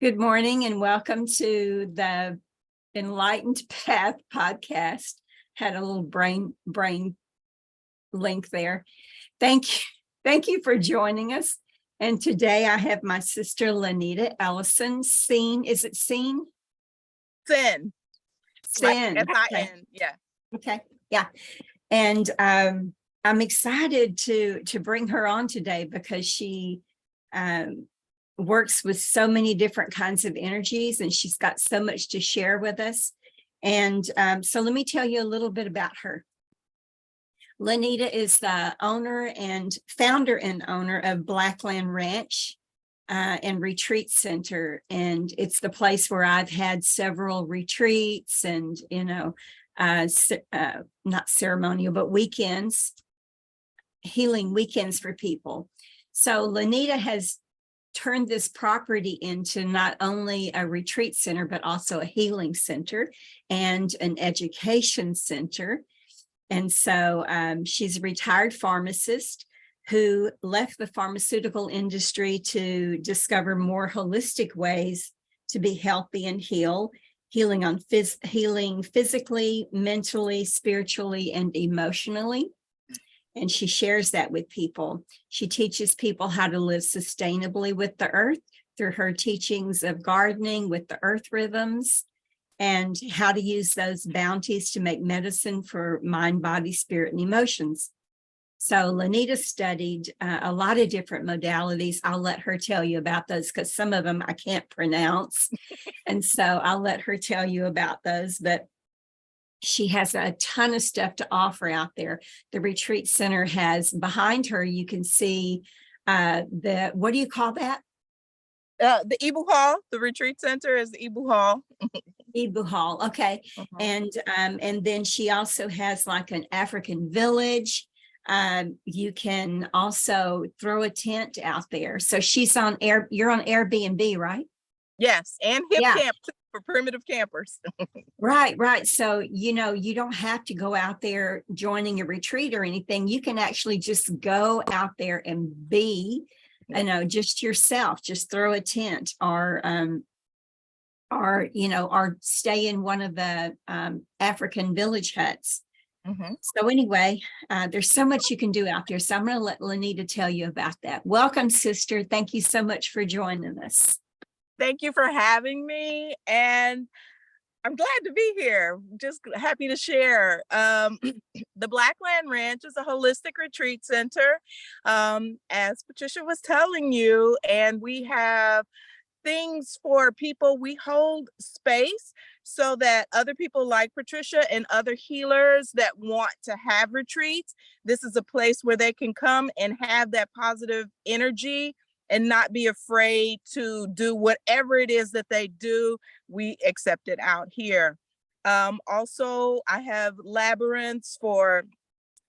Good morning and welcome to the Enlightened Path podcast. Had a little brain link there. Thank you for joining us. And today I have my sister Lanita Ellision-Sene. Is it Sene? Sene. Sene. Like S-I-N. Yeah. Okay. Yeah. And I'm excited to bring her on today because she works with so many different kinds of energies, and she's got so much to share with us. And so let me tell you a little bit about her. Lanita is the founder and owner of Blackland Ranch and Retreat Center. And it's the place where I've had several retreats and, not ceremonial, but weekends, healing weekends for people. So Lanita has turned this property into not only a retreat center, but also a healing center and an education center. And so she's a retired pharmacist who left the pharmaceutical industry to discover more holistic ways to be healthy and healing physically, mentally, spiritually, and emotionally. And she shares that with people. She teaches people how to live sustainably with the earth through her teachings of gardening with the earth rhythms and how to use those bounties to make medicine for mind, body, spirit, and emotions. So Lanita studied a lot of different modalities. I'll let her tell you about those because some of them I can't pronounce. And so I'll let her tell you about those. But she has a ton of stuff to offer out there. The retreat center has behind her, you can see what do you call that? The Ibu Hall. The retreat center is the Ibu Hall. Ibu Hall, okay. And then she also has like an African village. You can also throw a tent out there. So she's you're on Airbnb, right? Yes, and camp too, for primitive campers. Right. So, you don't have to go out there joining a retreat or anything. You can actually just go out there and be, just yourself, just throw a tent or stay in one of the African village huts. So anyway, there's so much you can do out there. So I'm going to let Lanita tell you about that. Welcome, sister. Thank you so much for joining us. Thank you for having me, and I'm glad to be here. Just happy to share. The Blackland Ranch is a holistic retreat center, as Patricia was telling you, and we have things for people. We hold space so that other people like Patricia and other healers that want to have retreats, this is a place where they can come and have that positive energy and not be afraid to do whatever it is that they do. We accept it out here. Also, I have labyrinths for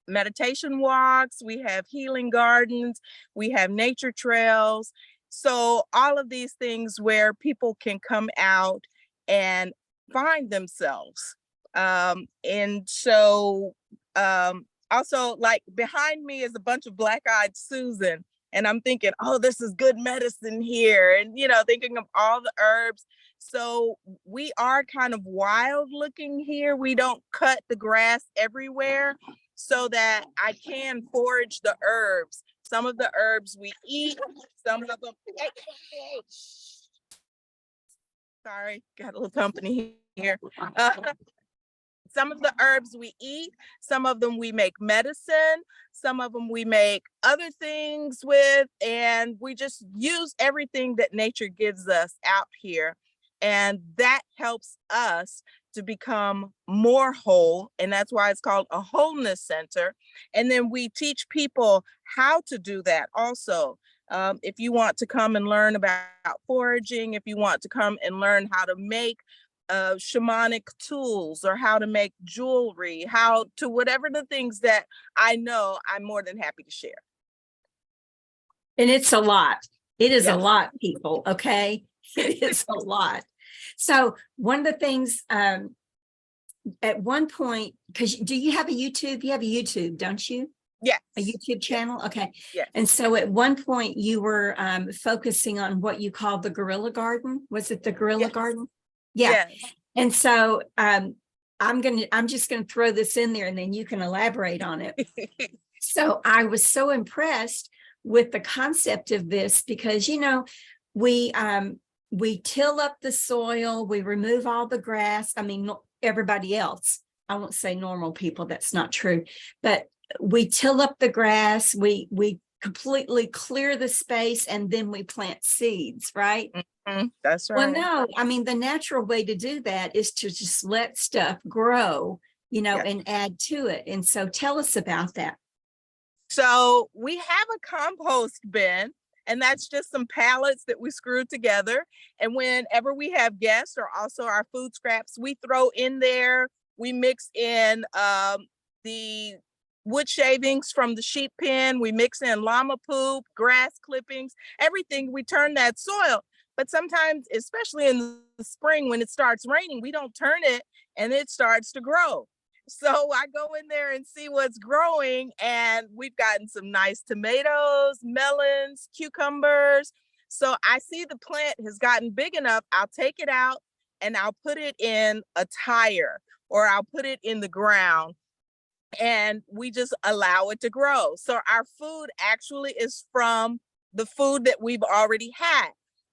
meditation walks. We have healing gardens. We have nature trails. So all of these things where people can come out and find themselves. Also, like behind me is a bunch of Black-Eyed Susan. And I'm thinking, oh, this is good medicine here. And, thinking of all the herbs. So we are kind of wild looking here. We don't cut the grass everywhere so that I can forage the herbs. Some of the herbs we eat, some of them, sorry, got a little company here. Some of the herbs we eat, some of them we make medicine, some of them we make other things with, and we just use everything that nature gives us out here. And that helps us to become more whole. And that's why it's called a wholeness center. And then we teach people how to do that also. If you want to come and learn about foraging, if you want to come and learn how to make shamanic tools or how to make jewelry, how to whatever the things that I know, I'm more than happy to share. And it's a lot. It is a lot, people. Okay. It is a lot. So one of the things at one point, because do you have a YouTube? You have a YouTube, don't you? Yes. A YouTube channel? Okay. Yes. And so at one point you were focusing on what you called the gorilla garden. Was it the gorilla garden? Yeah. Yes. And so I'm just gonna throw this in there and then you can elaborate on it. So I was so impressed with the concept of this because, you know, we till up the soil, we remove all the grass. I mean, everybody else, I won't say normal people, that's not true, but we till up the grass, we completely clear the space, and then we plant seeds, right? That's Well, right. no, I mean, the natural way to do that is to just let stuff grow, you know, Yes. and add to it. And so tell us about that. So we have a compost bin, and that's just some pallets that we screwed together. And whenever we have guests or also our food scraps, we throw in there. We mix in the wood shavings from the sheep pen. We mix in llama poop, grass clippings, everything. We turn that soil. But sometimes, especially in the spring when it starts raining, we don't turn it and it starts to grow. So I go in there and see what's growing, and we've gotten some nice tomatoes, melons, cucumbers. So I see the plant has gotten big enough. I'll take it out and I'll put it in a tire, or I'll put it in the ground, and we just allow it to grow. So our food actually is from the food that we've already had,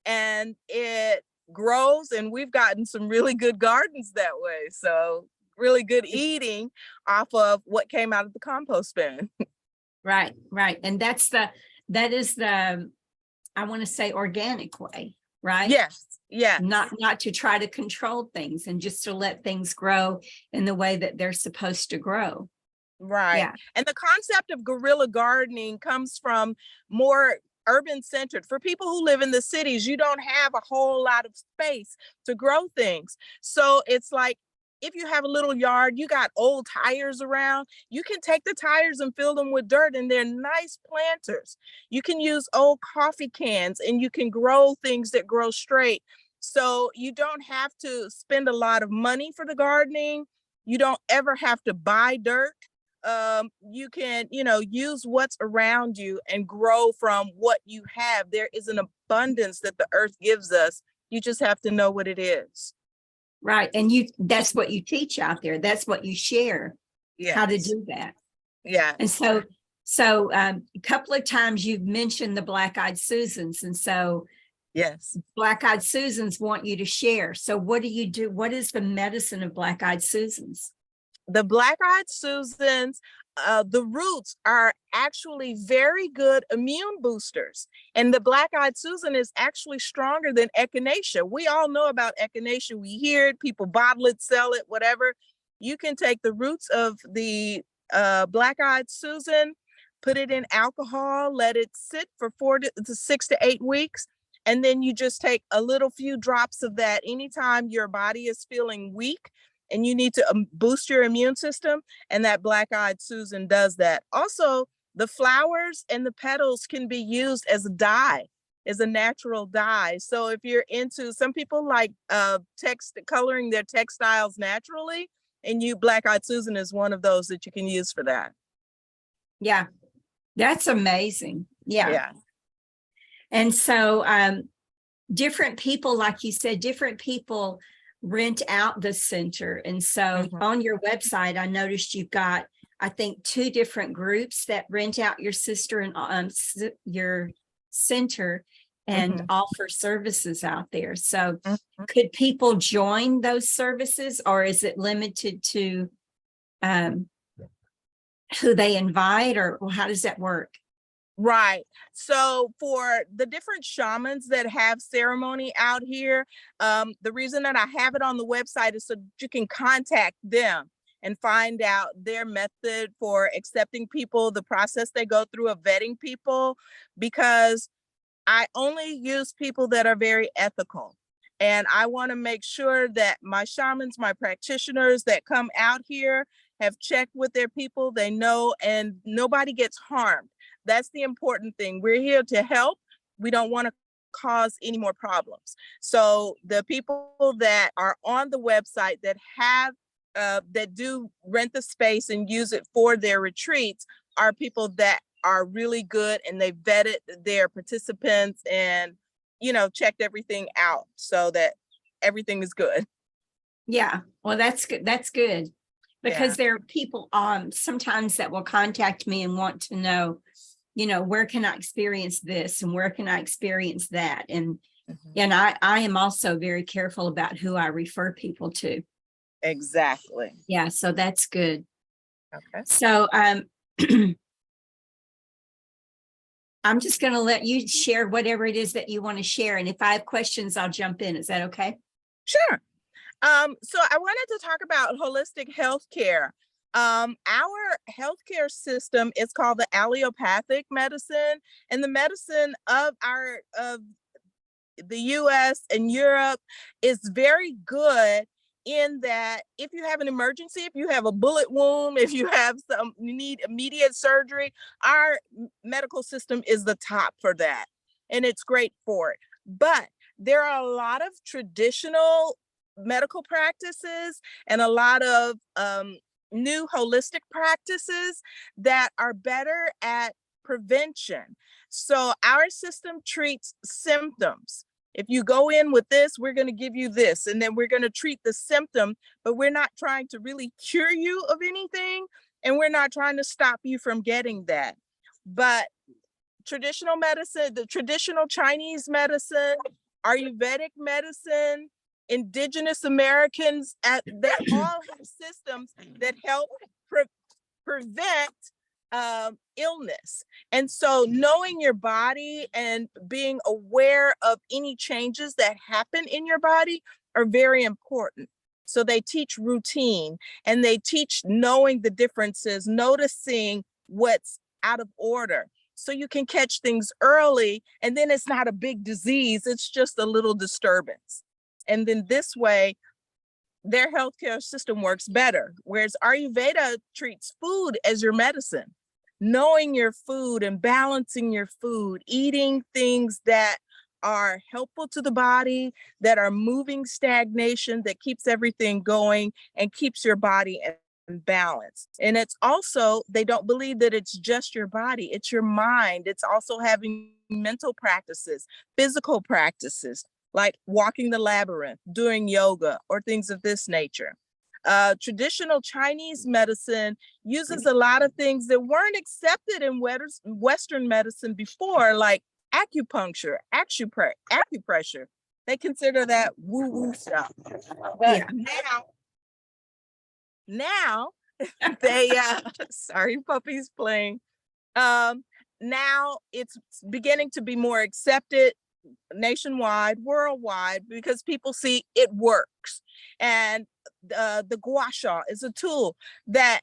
and it grows, and we've gotten some really good gardens that way. So really good eating off of what came out of the compost bin. Right, right. And that is the, I want to say, organic way, right? Yes, yes. Not to try to control things, and just to let things grow in the way that they're supposed to grow. Right. Yeah. And the concept of guerrilla gardening comes from more urban centered. For people who live in the cities, you don't have a whole lot of space to grow things. So it's like, if you have a little yard, you got old tires around, you can take the tires and fill them with dirt, and they're nice planters. You can use old coffee cans and you can grow things that grow straight. So you don't have to spend a lot of money for the gardening. You don't ever have to buy dirt. You can, use what's around you and grow from what you have. There is an abundance that the earth gives us. You just have to know what it is. Right. And that's what you teach out there. That's what you share, how to do that. Yeah. And so a couple of times you've mentioned the Black-Eyed Susans. And so yes, Black-Eyed Susans want you to share. So what do you do? What is the medicine of Black-Eyed Susans? The Black-Eyed Susans, the roots are actually very good immune boosters. And the Black-Eyed Susan is actually stronger than echinacea. We all know about echinacea. We hear it, people bottle it, sell it, whatever. You can take the roots of the Black-Eyed Susan, put it in alcohol, let it sit for 6 to 8 weeks. And then you just take a little few drops of that anytime your body is feeling weak and you need to boost your immune system, and that Black-Eyed Susan does that. Also, the flowers and the petals can be used as a dye, as a natural dye. So if you're into, some people like coloring their textiles naturally, and Black-Eyed Susan is one of those that you can use for that. Yeah, that's amazing. Yeah. And so different people, like you said, different people rent out the center. And so on your website, I noticed you've got, I think, 2 different groups that rent out your sister and your center and offer services out there. So could people join those services, or is it limited to who they invite, or how does that work? Right. So for the different shamans that have ceremony out here, the reason that I have it on the website is so you can contact them and find out their method for accepting people, the process they go through of vetting people, because I only use people that are very ethical. And I want to make sure that my shamans, my practitioners that come out here have checked with their people, they know, and nobody gets harmed. That's the important thing. We're here to help. We don't want to cause any more problems. So the people that are on the website that have that do rent the space and use it for their retreats are people that are really good and they vetted their participants and, you know, checked everything out so that everything is good. Yeah, well, that's good. That's good. Because Yeah. there are people sometimes that will contact me and want to know, you know, where can I experience this and where can I experience that? And I am also very careful about who I refer people to. Exactly. Yeah, so that's good. Okay. So I'm just going to let you share whatever it is that you want to share. And if I have questions, I'll jump in. Is that okay? Sure. So I wanted to talk about holistic healthcare. Our healthcare system is called the allopathic medicine, and the medicine of the US and Europe is very good in that if you have an emergency, if you have a bullet wound, if you need immediate surgery, our medical system is the top for that. And it's great for it. But there are a lot of traditional medical practices and a lot of new holistic practices that are better at prevention. So our system treats symptoms. If you go in with this, we're going to give you this, and then we're going to treat the symptom, but we're not trying to really cure you of anything, and we're not trying to stop you from getting that. But traditional medicine, the traditional Chinese medicine, Ayurvedic medicine, indigenous Americans, they all have systems that help prevent illness. And so knowing your body and being aware of any changes that happen in your body are very important. So they teach routine and they teach knowing the differences, noticing what's out of order. So you can catch things early and then it's not a big disease, it's just a little disturbance. And then this way, their healthcare system works better. Whereas Ayurveda treats food as your medicine. Knowing your food and balancing your food, eating things that are helpful to the body, that are moving stagnation, that keeps everything going and keeps your body in balance. And it's also, they don't believe that it's just your body, it's your mind. It's also having mental practices, physical practices, like walking the labyrinth, doing yoga, or things of this nature. Traditional Chinese medicine uses a lot of things that weren't accepted in Western medicine before, like acupuncture, acupressure. They consider that woo-woo stuff. But now they, sorry, puppy's playing. Now it's beginning to be more accepted nationwide, worldwide, because people see it works. And the Gua Sha is a tool that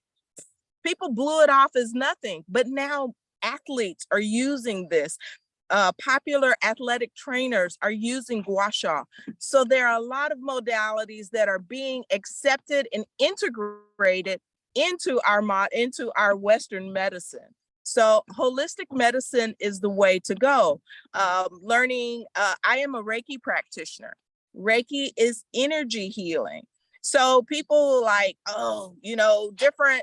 people blew it off as nothing, but now athletes are using this. Popular athletic trainers are using Gua Sha. So there are a lot of modalities that are being accepted and integrated into our Western medicine. So holistic medicine is the way to go. Learning, I am a Reiki practitioner. Reiki is energy healing. So people like, oh, you know, different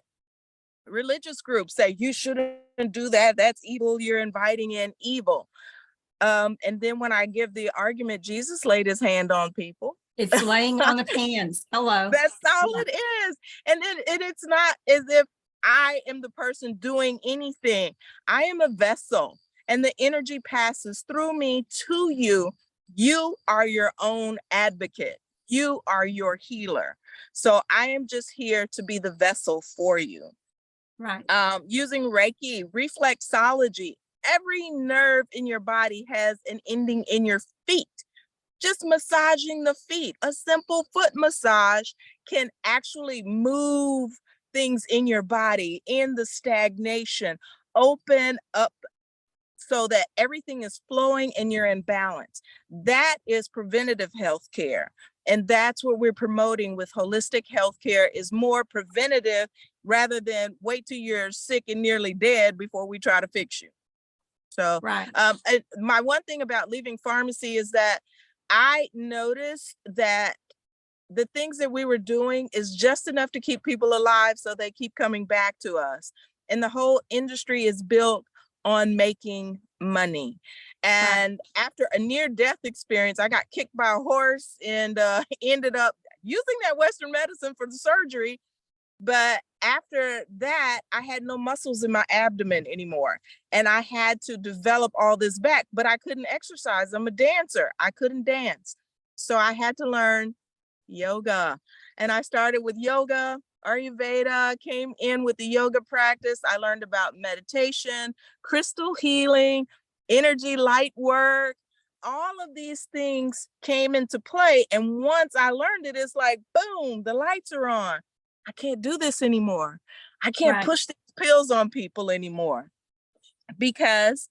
religious groups say you shouldn't do that. That's evil. You're inviting in evil. And then when I give the argument, Jesus laid his hand on people. It's laying on of hands. Hello. That's all it is. And it's not as if I am the person doing anything. I am a vessel and the energy passes through me to you. You are your own advocate. You are your healer. So I am just here to be the vessel for you. Right. Using Reiki, reflexology, every nerve in your body has an ending in your feet. Just massaging the feet, a simple foot massage can actually move things in your body, in the stagnation, open up so that everything is flowing and you're in balance. That is preventative health care. And that's what we're promoting with holistic healthcare, is more preventative rather than wait till you're sick and nearly dead before we try to fix you. So right. My one thing about leaving pharmacy is that I noticed that the things that we were doing is just enough to keep people alive, so they keep coming back to us. and the whole industry is built on making money. And after a near-death experience, I got kicked by a horse and ended up using that Western medicine for the surgery. But after that, I had no muscles in my abdomen anymore. And I had to develop all this back, but I couldn't exercise. I'm a dancer. I couldn't dance. So I had to learn yoga. And I started with yoga, Ayurveda, came in with the yoga practice. I learned about meditation, crystal healing, energy light work. All of these things came into play. And once I learned it, it's like, boom, the lights are on. I can't do this anymore. I can't push these pills on people anymore because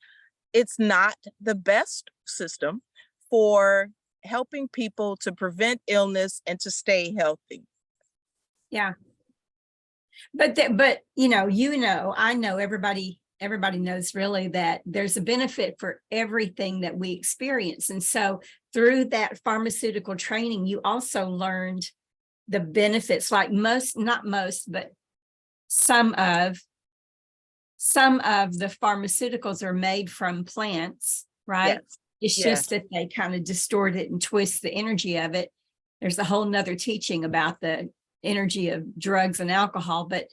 it's not the best system for helping people to prevent illness and to stay healthy. Yeah. But I know everybody knows really that there's a benefit for everything that we experience. And so through that pharmaceutical training, you also learned the benefits, like not most, but some of the pharmaceuticals are made from plants, right? Yes. It's just that they kind of distort it and twist the energy of it. There's a whole nother teaching about the energy of drugs and alcohol, but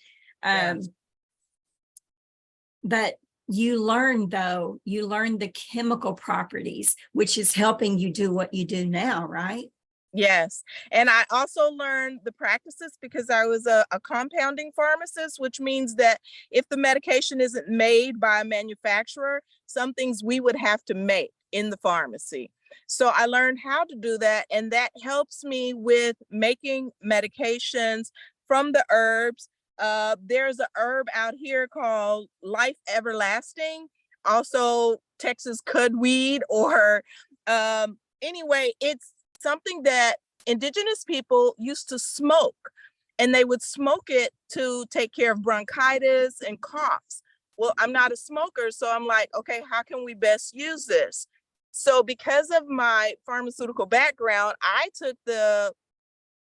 you learn the chemical properties, which is helping you do what you do now, right? Yes. And I also learned the practices because I was a compounding pharmacist, which means that if the medication isn't made by a manufacturer, some things we would have to make in the pharmacy. So I learned how to do that. And that helps me with making medications from the herbs. There's an herb out here called Life Everlasting, also Texas cudweed, or anyway, it's something that indigenous people used to smoke, and they would smoke it to take care of bronchitis and coughs. Well, I'm not a smoker, so I'm like, okay, how can we best use this? So because of my pharmaceutical background, I took the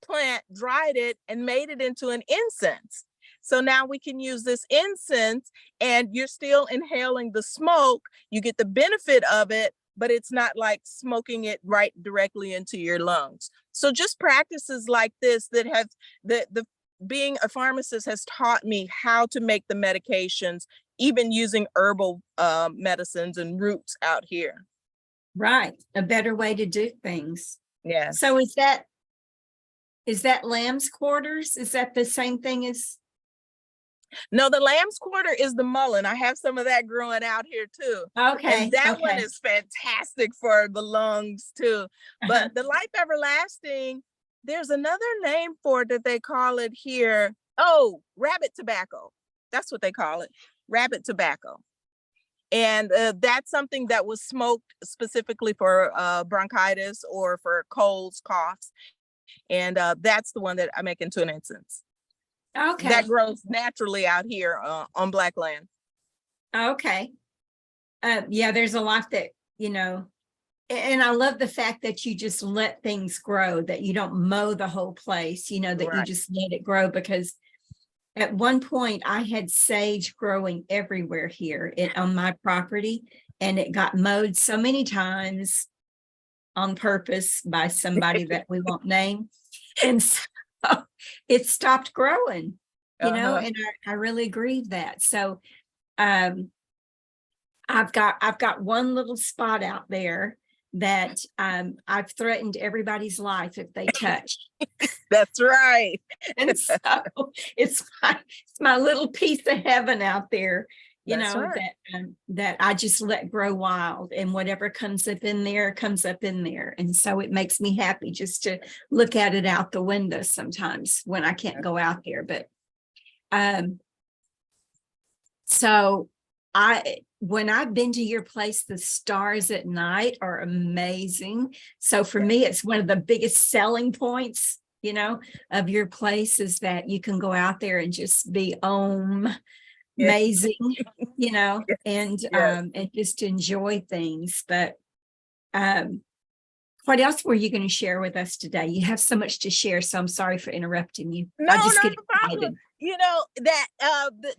plant, dried it, and made it into an incense. So now we can use this incense, and you're still inhaling the smoke. You get the benefit of it, but it's not like smoking it right directly into your lungs. So just practices like this that have the being a pharmacist has taught me how to make the medications, even using herbal medicines and roots out here. Right. A better way to do things. Yeah. So is that lamb's quarters? Is that the same thing as? No, the lamb's quarter is the mullein. I have some of that growing out here too. Okay. And that one is fantastic for the lungs too. But the Life Everlasting, there's another name for it that they call it here. Oh, rabbit tobacco. That's what they call it. Rabbit tobacco. And that's something that was smoked specifically for bronchitis or for colds, coughs. And that's the one that I make into an incense. Okay. That grows naturally out here on Blackland. Okay. Yeah, there's a lot that, and I love the fact that you just let things grow, that you don't mow the whole place, that you just let it grow, because at one point I had sage growing everywhere here on my property, and it got mowed so many times on purpose by somebody that we won't name. And so it stopped growing, and I really grieve that. So I've got one little spot out there that I've threatened everybody's life if they touch. That's right. And so it's my little piece of heaven out there, that I just let grow wild, and whatever comes up in there comes up in there. And so it makes me happy just to look at it out the window sometimes when I can't go out there. But so when I've been to your place, the stars at night are amazing. So for me, it's one of the biggest selling points, of your place, is that you can go out there and just be amazing, and just enjoy things. But what else were you going to share with us today? You have so much to share, so I'm sorry for interrupting you. No, I just not get a problem. excited. you know, that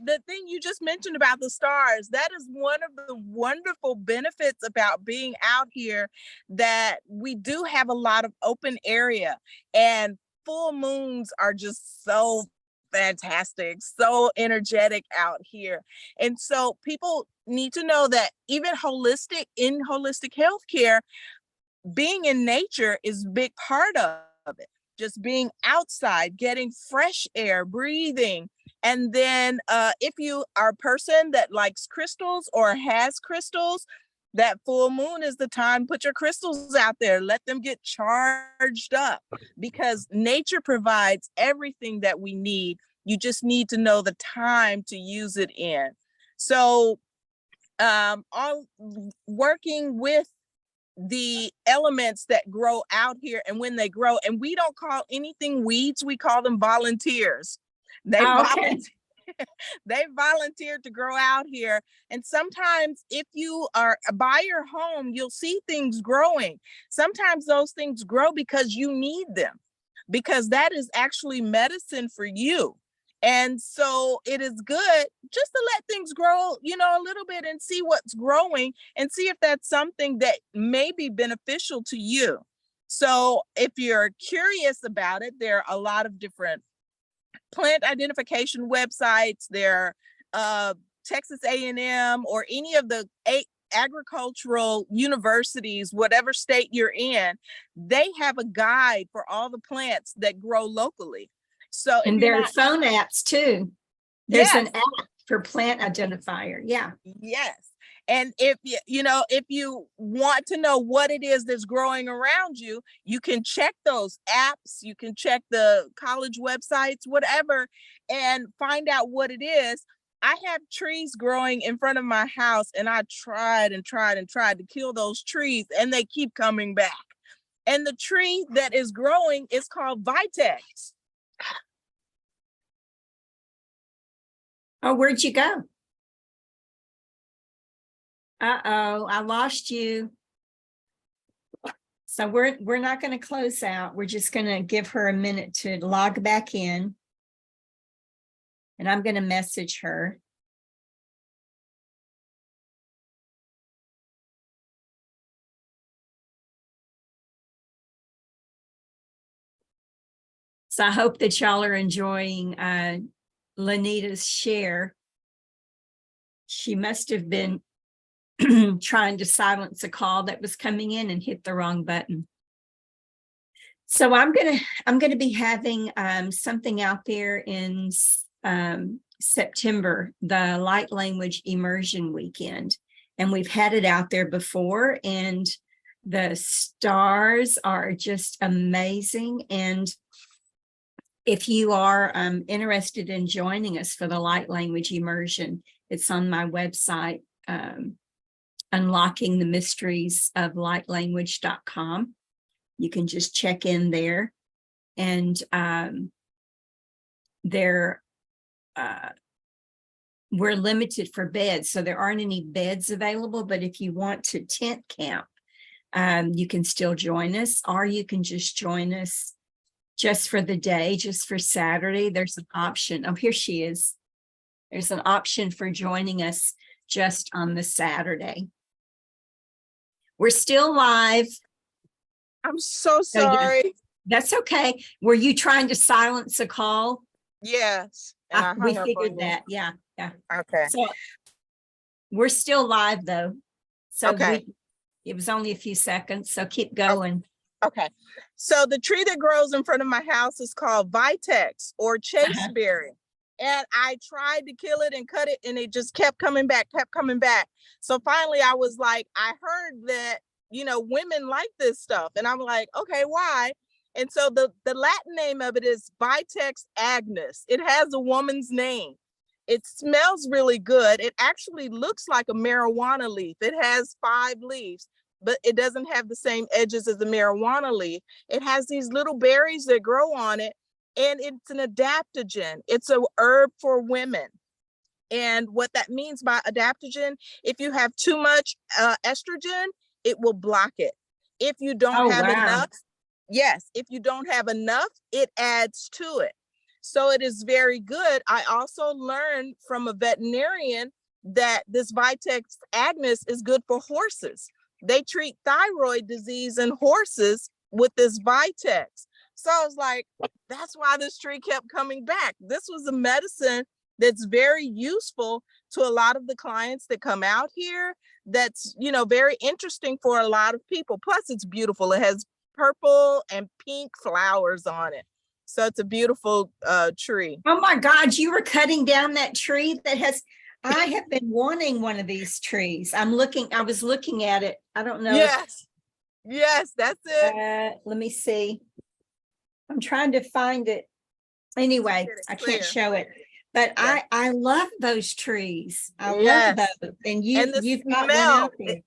the thing you just mentioned about the stars, that is one of the wonderful benefits about being out here, that we do have a lot of open area, and full moons are just so fantastic, so energetic out here. And so people need to know that even in holistic healthcare, being in nature is a big part of it. Just being outside, getting fresh air, breathing. And then if you are a person that likes crystals or has crystals, that full moon is the time. Put your crystals out there, let them get charged up, because nature provides everything that we need. You just need to know the time to use it in. So all working with the elements that grow out here, and when they grow, and we don't call anything weeds, we call them volunteers. They Okay. they volunteered to grow out here. And sometimes if you are by your home, you'll see things growing. Sometimes those things grow because you need them, because that is actually medicine for you. And so it is good just to let things grow, you know, a little bit, and see what's growing, and see if that's something that may be beneficial to you. So if you're curious about it, there are a lot of different plant identification websites. There Texas A&M or any of the agricultural universities, whatever state you're in, they have a guide for all the plants that grow locally. So if And you're there are not, phone apps too. There's yes, an app for plant identifier. Yeah. yes. And if if you want to know what it is that's growing around you, you can check those apps, you can check the college websites, whatever, and find out what it is. I have trees growing in front of my house, and I tried and tried and tried to kill those trees, and they keep coming back. And the tree that is growing is called Vitex. Oh, where'd you go? Uh-oh, I lost you. So we're not going to close out. We're just going to give her a minute to log back in. And I'm going to message her. So I hope that y'all are enjoying Lanita's share. She must have been trying to silence a call that was coming in and hit the wrong button. So I'm gonna be having something out there in September, the Light Language Immersion Weekend, and we've had it out there before, and the stars are just amazing. And if you are interested in joining us for the Light Language Immersion, it's on my website, Unlocking the Mysteries of lightlanguage.com. You can just check in there, and we're limited for beds, so there aren't any beds available. But if you want to tent camp, you can still join us, or you can just join us just for the day, just for Saturday. There's an option. Oh, here she is. There's an option for joining us just on the Saturday. We're still live. I'm so sorry. Yeah, that's okay. Were you trying to silence a call? Yes. And We figured that. Yeah. Okay. So we're still live though. So okay. It was only a few seconds. So keep going. Okay. So the tree that grows in front of my house is called Vitex, or chaseberry. And I tried to kill it and cut it, and it just kept coming back. So finally I was like, I heard that, women like this stuff. And I'm like, okay, why? And so the Latin name of it is Vitex agnus. It has a woman's name. It smells really good. It actually looks like a marijuana leaf. It has 5 leaves, but it doesn't have the same edges as the marijuana leaf. It has these little berries that grow on it, and it's an adaptogen. It's a herb for women. And what that means by adaptogen, if you have too much estrogen, it will block it. If you don't have enough, yes, if you don't have enough, it adds to it. So it is very good. I also learned from a veterinarian that this Vitex agonist is good for horses. They treat thyroid disease in horses with this Vitex. So I was like, that's why this tree kept coming back. This was a medicine that's very useful to a lot of the clients that come out here. That's, you know, very interesting for a lot of people. Plus it's beautiful. It has purple and pink flowers on it. So it's a beautiful tree. Oh my God, you were cutting down that tree that has, I have been wanting one of these trees. I was looking at it. I don't know. Yes. Yes, that's it. Let me see. I'm trying to find it. Anyway, I can't show it. But yeah. I love those trees. I love those. And you've got one out there.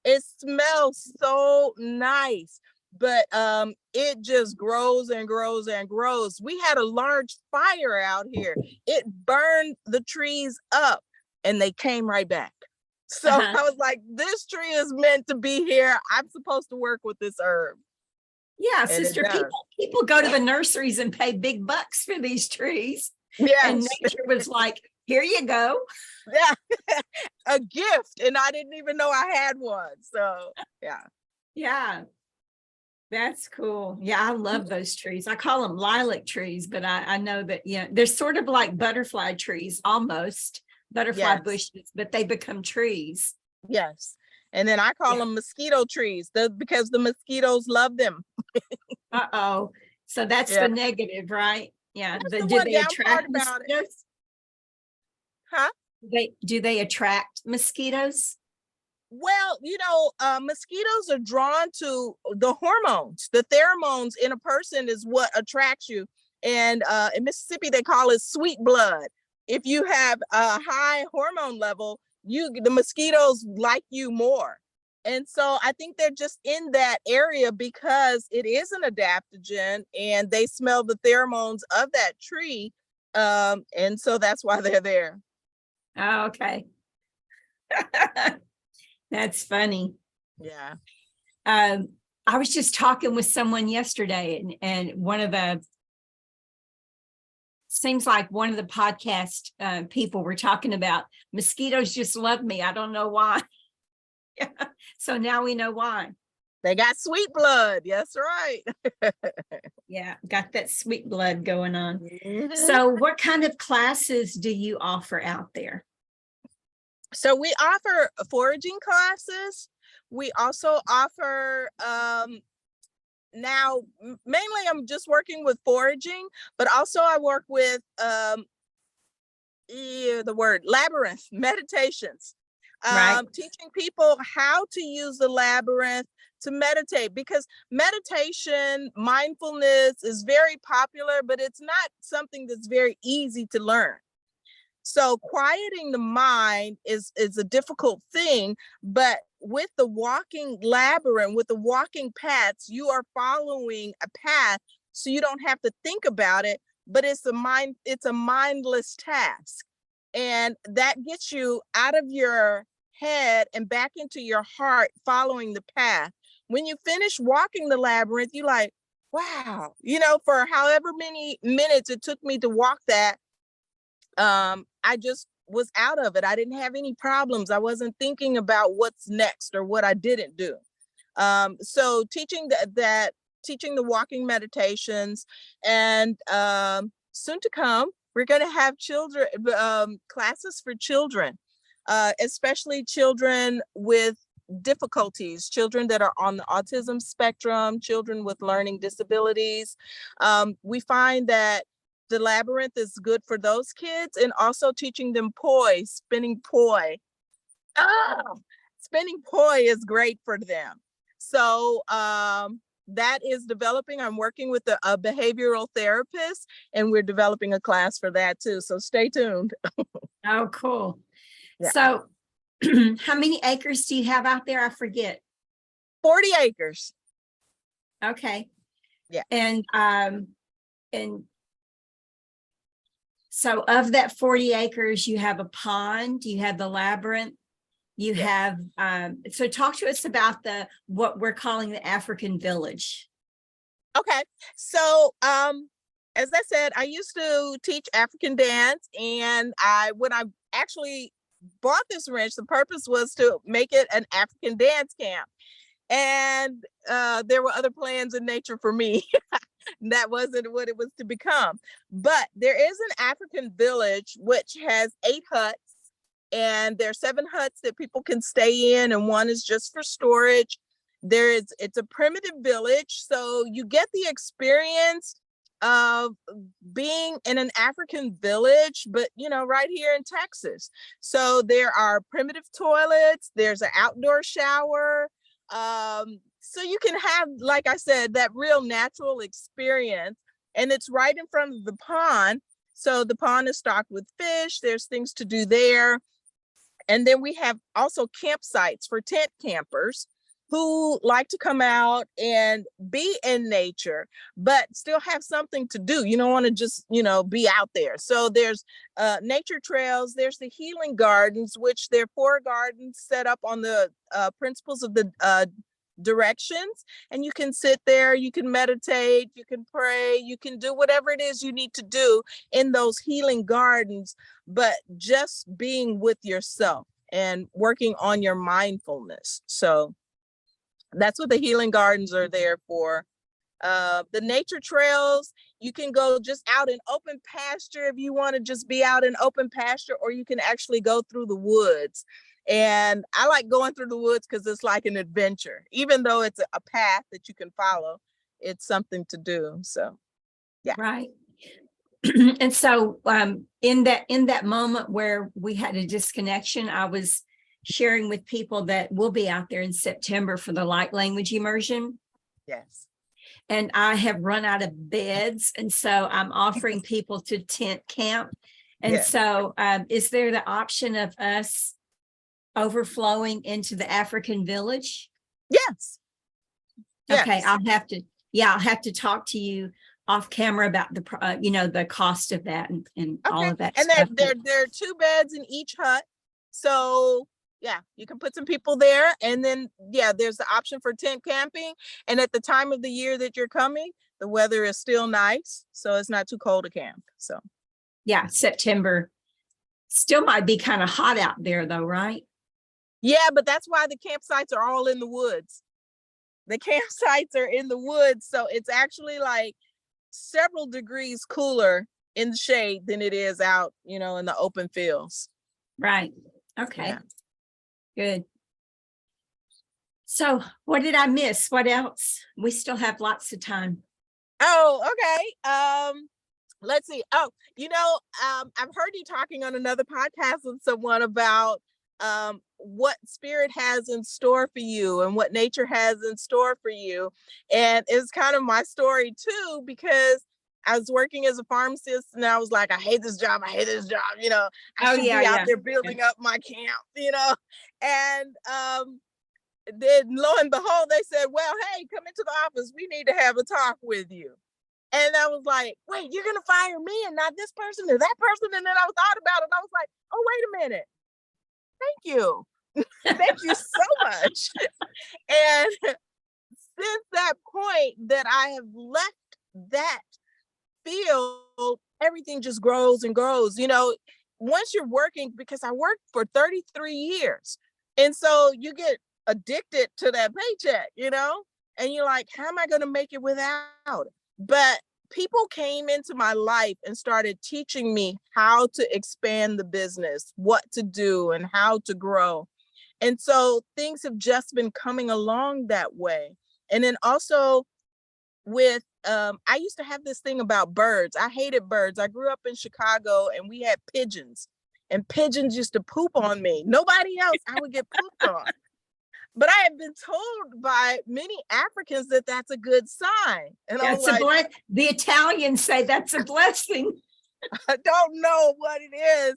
It smells so nice, but it just grows and grows and grows. We had a large fire out here. It burned the trees up and they came right back. So I was like, this tree is meant to be here. I'm supposed to work with this herb. Yeah, and sister, people go to the nurseries and pay big bucks for these trees. Yeah, and nature was like, here you go. Yeah, a gift, and I didn't even know I had one. So yeah, that's cool. Yeah, I love those trees. I call them lilac trees, but I know that they're sort of like butterfly trees, almost butterfly bushes, but they become trees. Yes. And then I call them mosquito trees because the mosquitoes love them. Uh-oh. So that's the negative, right? Yeah. Do they attract mosquitoes? Huh? Do they attract mosquitoes? Well, mosquitoes are drawn to the hormones. The pheromones in a person is what attracts you. And in Mississippi, they call it sweet blood. If you have a high hormone level, the mosquitoes like you more. And so I think they're just in that area because it is an adaptogen and they smell the pheromones of that tree. And so that's why they're there. Oh, okay. That's funny. Yeah. I was just talking with someone yesterday and seems like one of the podcast people were talking about mosquitoes just love me. I don't know why. So now we know why. They got sweet blood. Yes, right. Yeah, got that sweet blood going on. Mm-hmm. So what kind of classes do you offer out there? So we offer foraging classes. We also offer now mainly I'm just working with foraging, but also I work with the word labyrinth meditations. Right. Teaching people how to use the labyrinth to meditate, because meditation, mindfulness is very popular, but it's not something that's very easy to learn. So quieting the mind is a difficult thing, but with the walking labyrinth, with the walking paths, you are following a path, so you don't have to think about it, but it's a mindless task. And that gets you out of your head and back into your heart, following the path. When you finish walking the labyrinth, you're like, wow, for however many minutes it took me to walk that, I just was out of it. I didn't have any problems. I wasn't thinking about what's next or what I didn't do. So teaching teaching the walking meditations, and soon to come, we're going to have children classes for children, especially children with difficulties, children that are on the autism spectrum, children with learning disabilities. We find that the labyrinth is good for those kids, and also teaching them poise, spinning poi. Spinning poi is great for them. So that is developing. I'm working with a behavioral therapist, and we're developing a class for that too. So stay tuned. Oh, cool. Yeah. So how many acres do you have out there? I forget. 40 acres. Okay. Yeah. And so of that 40 acres, you have a pond, you have the labyrinth, you have, so talk to us about what we're calling the African village. Okay. So as I said, I used to teach African dance, and when I actually bought this ranch, the purpose was to make it an African dance camp. And there were other plans in nature for me. That wasn't what it was to become. But there is an African village which has 8 huts, and there are 7 huts that people can stay in, and one is just for storage. It's a primitive village, so you get the experience of being in an African village, but right here in Texas. So there are primitive toilets, there's an outdoor shower. So you can have, like I said, that real natural experience, and it's right in front of the pond. So the pond is stocked with fish, there's things to do there. And then we have also campsites for tent campers who like to come out and be in nature, but still have something to do. You don't want to just, be out there. So there's nature trails, there's the healing gardens, which there are 4 gardens set up on the principles of the directions, and you can sit there, you can meditate, you can pray, you can do whatever it is you need to do in those healing gardens, but just being with yourself and working on your mindfulness. So that's what the healing gardens are there for. The nature trails, you can go just out in open pasture if you want to just be out in open pasture, or you can actually go through the woods. And I like going through the woods because it's like an adventure. Even though it's a path that you can follow, it's something to do. So, yeah. Right. And so in that moment where we had a disconnection, I was sharing with people that we'll be out there in September for the light language immersion. Yes. And I have run out of beds. And so I'm offering people to tent camp. And Yes. so is there the option of us overflowing into the African village? Yes. Okay, Yes. I'll have to talk to you off camera about the cost of that and all of that And stuff. there are 2 beds in each hut. So yeah, you can put some people there. And then, there's the option for tent camping. And at the time of the year that you're coming, the weather is still nice. So it's not too cold to camp. So yeah, September still might be kind of hot out there though, right? yeah, but that's why the campsites are all in the woods. The campsites are in the woods. So it's actually like several degrees cooler in the shade than it is out, in the open fields. Right. Okay. Yeah. Good. So what did I miss? What else? We still have lots of time. Oh, okay. Let's see. Oh, I've heard you talking on another podcast with someone about what spirit has in store for you and what nature has in store for you. And it's kind of my story too, because I was working as a pharmacist and I was like, I hate this job. I hate this job. I should be out there building up my camp, and then lo and behold, they said, well, hey, come into the office. We need to have a talk with you. And I was like, wait, you're going to fire me and not this person or that person? And then I thought about it. I was like, oh, wait a minute. Thank you. Thank you so much. And since that point that I have left that field, everything just grows and grows. Once you're working, because I worked for 33 years. And so you get addicted to that paycheck, and you're like, how am I going to make it without it? But people came into my life and started teaching me how to expand the business, what to do and how to grow. And so things have just been coming along that way. And then also with, I used to have this thing about birds. I hated birds. I grew up in Chicago and we had pigeons, and pigeons used to poop on me. Nobody else, I would get pooped on. But I have been told by many Africans that that's a good sign. And that's the Italians say that's a blessing. I don't know what it is.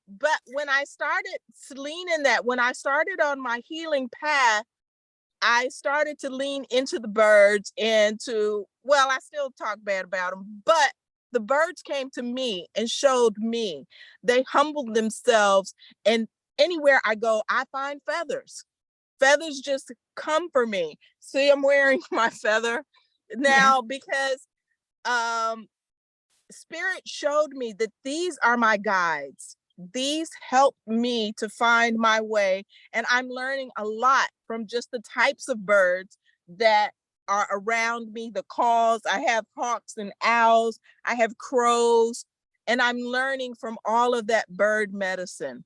But when I started leaning when I started on my healing path, I started to lean into the birds and I still talk bad about them, but the birds came to me and showed me. They humbled themselves. And anywhere I go, I find feathers. Feathers just come for me. See, I'm wearing my feather now because Spirit showed me that these are my guides. These help me to find my way. And I'm learning a lot from just the types of birds that are around me, the calls. I have hawks and owls, I have crows, and I'm learning from all of that bird medicine.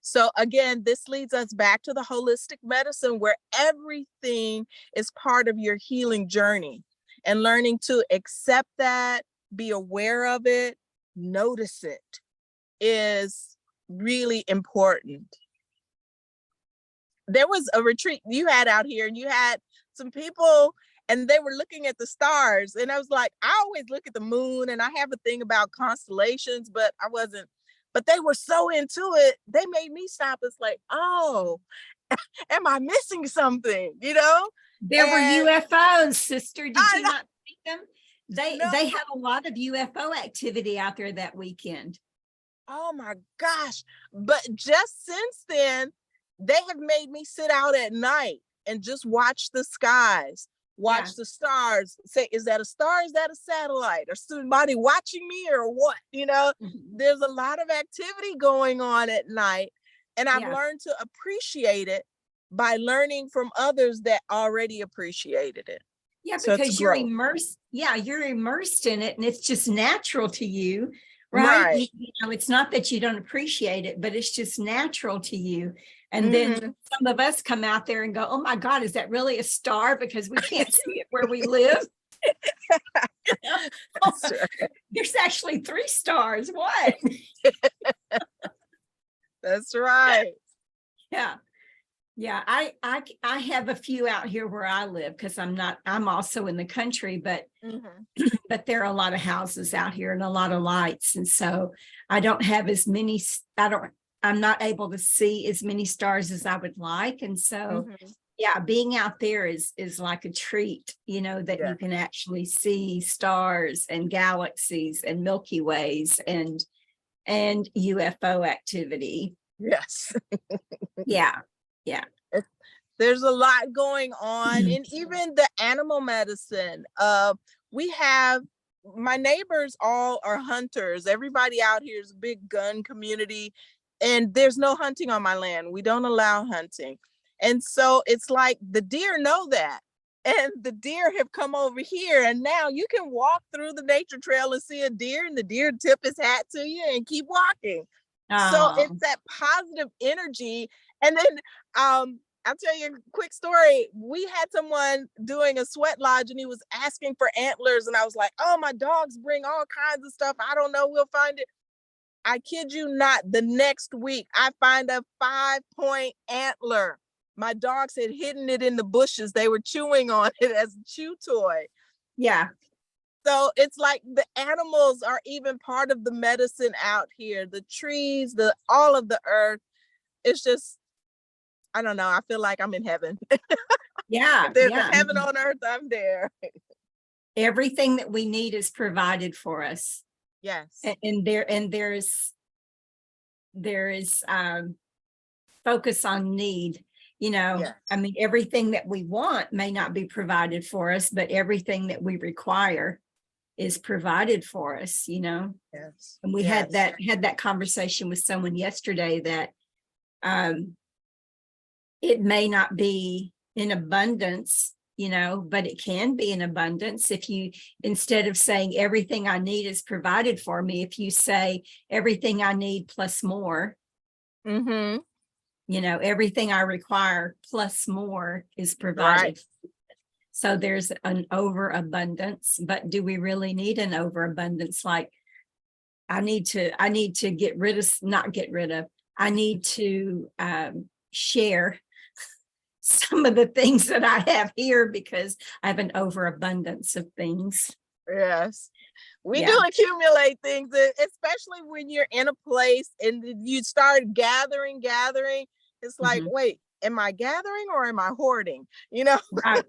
So again, this leads us back to the holistic medicine where everything is part of your healing journey, and learning to accept that, be aware of it, notice it is really important. There was a retreat you had out here and you had some people and they were looking at the stars, and I was like, I always look at the moon and I have a thing about constellations, but I wasn't, but they were so into it, they made me stop. It's like, oh, am I missing something, you know? There were And UFOs, sister. Did I you not see them? know, They have a lot of UFO activity out there that weekend. oh my gosh. But just since then, they have made me sit out at night and just watch the skies, Yeah. watch the stars, say, is that a star? Is that a satellite? Or somebody watching me or what? You know, there's a lot of activity going on at night. And I've Yeah. learned to appreciate it by learning from others that already appreciated it. Yeah, So it's because you're growth. immersed. Yeah, you're immersed in it and it's just natural to you, Right. right? You know, it's not that you don't appreciate it, but it's just natural to you. And then some of us come out there and go, oh my God, is that really a star? Because we can't see it where we live. That's right. There's actually 3 stars. What? That's right. Yeah. Yeah, I have a few out here where I live because I'm also in the country, but there are a lot of houses out here and a lot of lights. And so I don't have as many, I'm not able to see as many stars as I would like. And so yeah, being out there is like a treat, you know, that you can actually see stars and galaxies and Milky Ways and UFO activity. Yes. Yeah. Yeah. There's a lot going on, and even the animal medicine. We have, my neighbors all are hunters. Everybody out here is a big gun community, and there's no hunting on my land. We don't allow hunting. And so it's like the deer know that. And the deer have come over here, and now you can walk through the nature trail and see a deer, and the deer tip his hat to you and keep walking. So it's that positive energy. And then I'll tell you a quick story. We had someone doing a sweat lodge and he was asking for antlers. And I was like, oh, my dogs bring all kinds of stuff. I don't know. We'll find it. I kid you not. The next week, I find a 5-point antler. My dogs had hidden it in the bushes. They were chewing on it as a chew toy. Yeah. So it's like the animals are even part of the medicine out here. The trees, all of the earth. It's just, I don't know. I feel like I'm in heaven. Yeah. If there's a heaven on earth, I'm there. Everything that we need is provided for us. Yes. And there is focus on need. You know, I mean, everything that we want may not be provided for us, but everything that we require is provided for us, you know. Yes. And we had that conversation with someone yesterday that it may not be in abundance, you know, but it can be in abundance if you, instead of saying everything I need is provided for me, if you say everything I need plus more, you know, everything I require plus more is provided. Right. So there's an overabundance, but do we really need an overabundance? Like I need to get rid of, not get rid of, I need to share some of the things that I have here because I have an overabundance of things. Yes. We do accumulate things, especially when you're in a place and you start gathering. It's like, wait, am I gathering or am I hoarding? You know?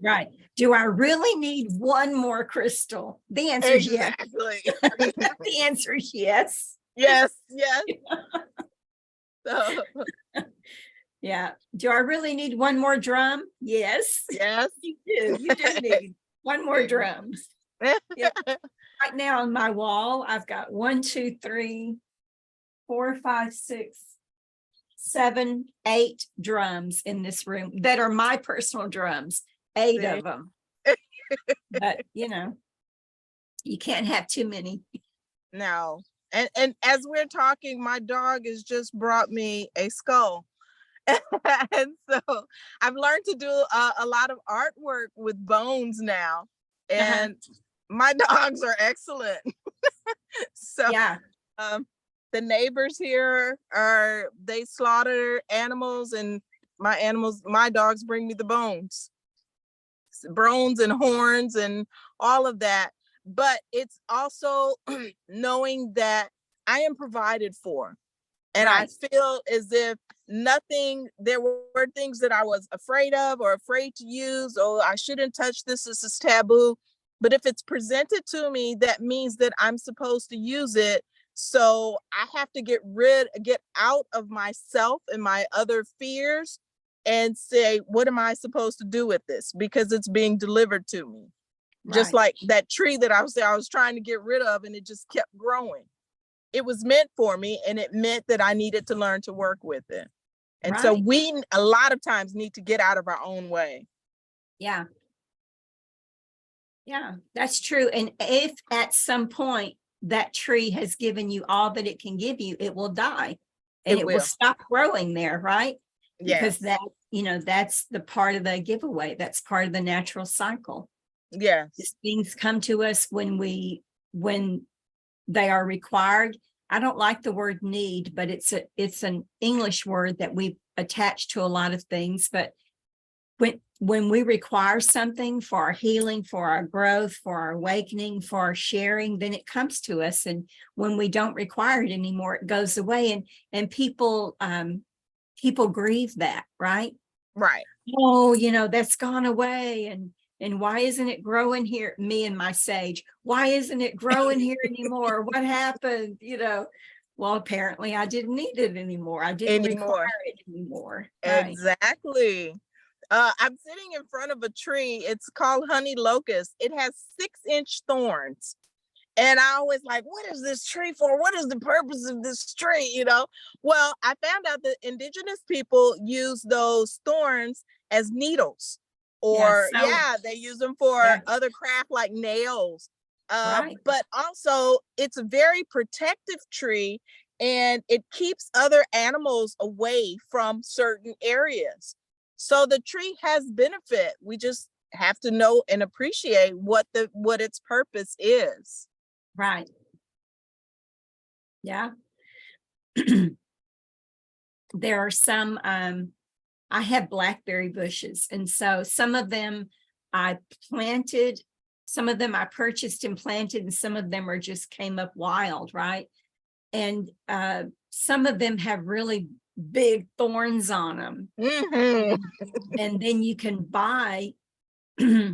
Right. Do I really need one more crystal? The answer is yes. The answer is yes. Yes. So. Yeah. Do I really need one more drum? Yes. Yes. You do. You do need one more drum. Yeah. Right now on my wall, I've got 1, 2, 3, 4, 5, 6, 7, 8 drums in this room that are my personal drums, 8 See? of them. But you can't have too many. No. And as we're talking, my dog has just brought me a skull. And so I've learned to do a lot of artwork with bones now. And my dogs are excellent. So Yeah. the neighbors here they slaughter animals, and my dogs bring me the bones and horns and all of that. But it's also knowing that I am provided for. And Right. I feel as if there were things that I was afraid of or afraid to use, or I shouldn't touch this, this is taboo. But if it's presented to me, that means that I'm supposed to use it. So I have to get out of myself and my other fears and say, what am I supposed to do with this? Because it's being delivered to me. Just Right. like that tree that I was trying to get rid of, and it just kept growing. It was meant for me, and it meant that I needed to learn to work with it. And so Right. we a lot of times need to get out of our own way. Yeah. Yeah, that's true. And if at some point that tree has given you all that it can give you, it will die and It it will will. stop growing there, right? Because Yes. that's the part of the giveaway. That's part of the natural cycle. Yes. These things come to us when they are required. I don't like the word need, but it's an English word that we attach to a lot of things. But when we require something for our healing, for our growth, for our awakening, for our sharing, then it comes to us. And when we don't require it anymore, it goes away. And people grieve that, right? Right. Oh, that's gone away. And why isn't it growing here? Me and my sage, why isn't it growing here anymore? What happened? Well, apparently I didn't need it anymore. I didn't require it anymore. Right. Exactly. I'm sitting in front of a tree. It's called honey locust. It has 6-inch thorns. And I always like, what is this tree for? What is the purpose of this tree? Well, I found out that indigenous people use those thorns as needles, or they use them for other craft like nails. Right. But also it's a very protective tree, and it keeps other animals away from certain areas. So the tree has benefit. We just have to know and appreciate what its purpose is. Right. Yeah. There are some, I have blackberry bushes, and so some of them I planted, some of them I purchased and planted, and some of them just came up wild, right? And some of them have really big thorns on them. Mm-hmm. And then you can buy a,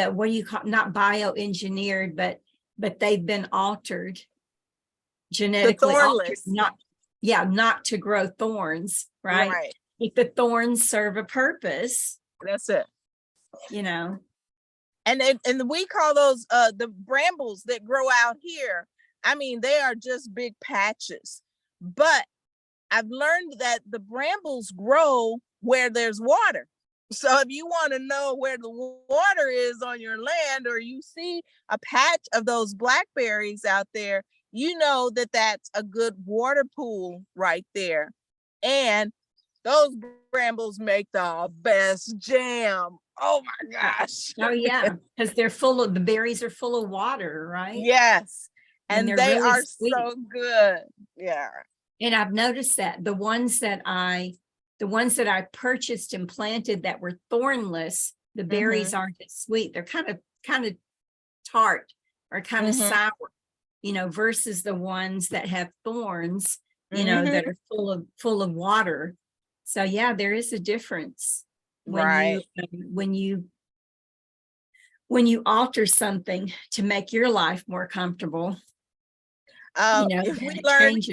what do you call, not bioengineered, but they've been altered, genetically altered, not to grow thorns, right? Right. If the thorns serve a purpose, That's it. And we call those the brambles that grow out here. I mean, they are just big patches. But I've learned that the brambles grow where there's water. So if you want to know where the water is on your land, or you see a patch of those blackberries out there, you know that that's a good water pool right there. And those brambles make the best jam. Oh my gosh. Oh yeah, because the berries are full of water, right? Yes. And And they're they really are sweet. so good. Yeah. And I've noticed that the ones that I purchased and planted that were thornless, the berries aren't as sweet. They're kind of tart or kind of sour, versus the ones that have thorns, that are full of water. So yeah, there is a difference when you alter something to make your life more comfortable. We learned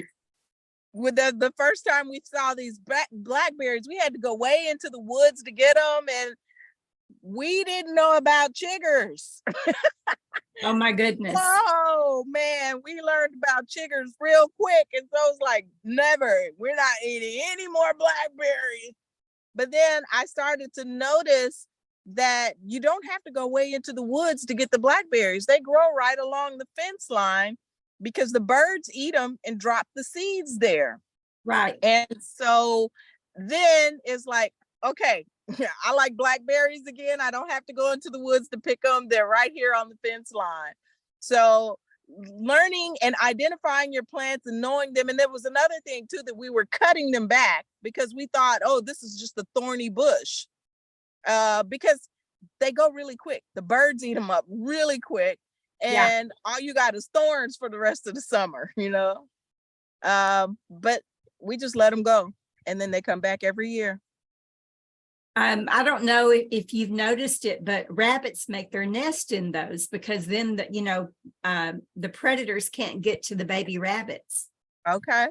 with the first time we saw these blackberries, we had to go way into the woods to get them, and we didn't know about chiggers. Oh my goodness. Oh man, we learned about chiggers real quick. And so it's like, never, we're not eating any more blackberries. But then I started to notice that you don't have to go way into the woods to get the blackberries. They grow right along the fence line because the birds eat them and drop the seeds there. Right. And so then it's like, okay, I like blackberries again. I don't have to go into the woods to pick them. They're right here on the fence line. So learning and identifying your plants and knowing them. And there was another thing too, that we were cutting them back because we thought, oh, this is just a thorny bush. Because they go really quick. The birds eat them up really quick. And all you got is thorns for the rest of the summer, you know? But we just let them go. And then they come back every year. I don't know if you've noticed it, but rabbits make their nest in those because then the predators can't get to the baby rabbits. Okay.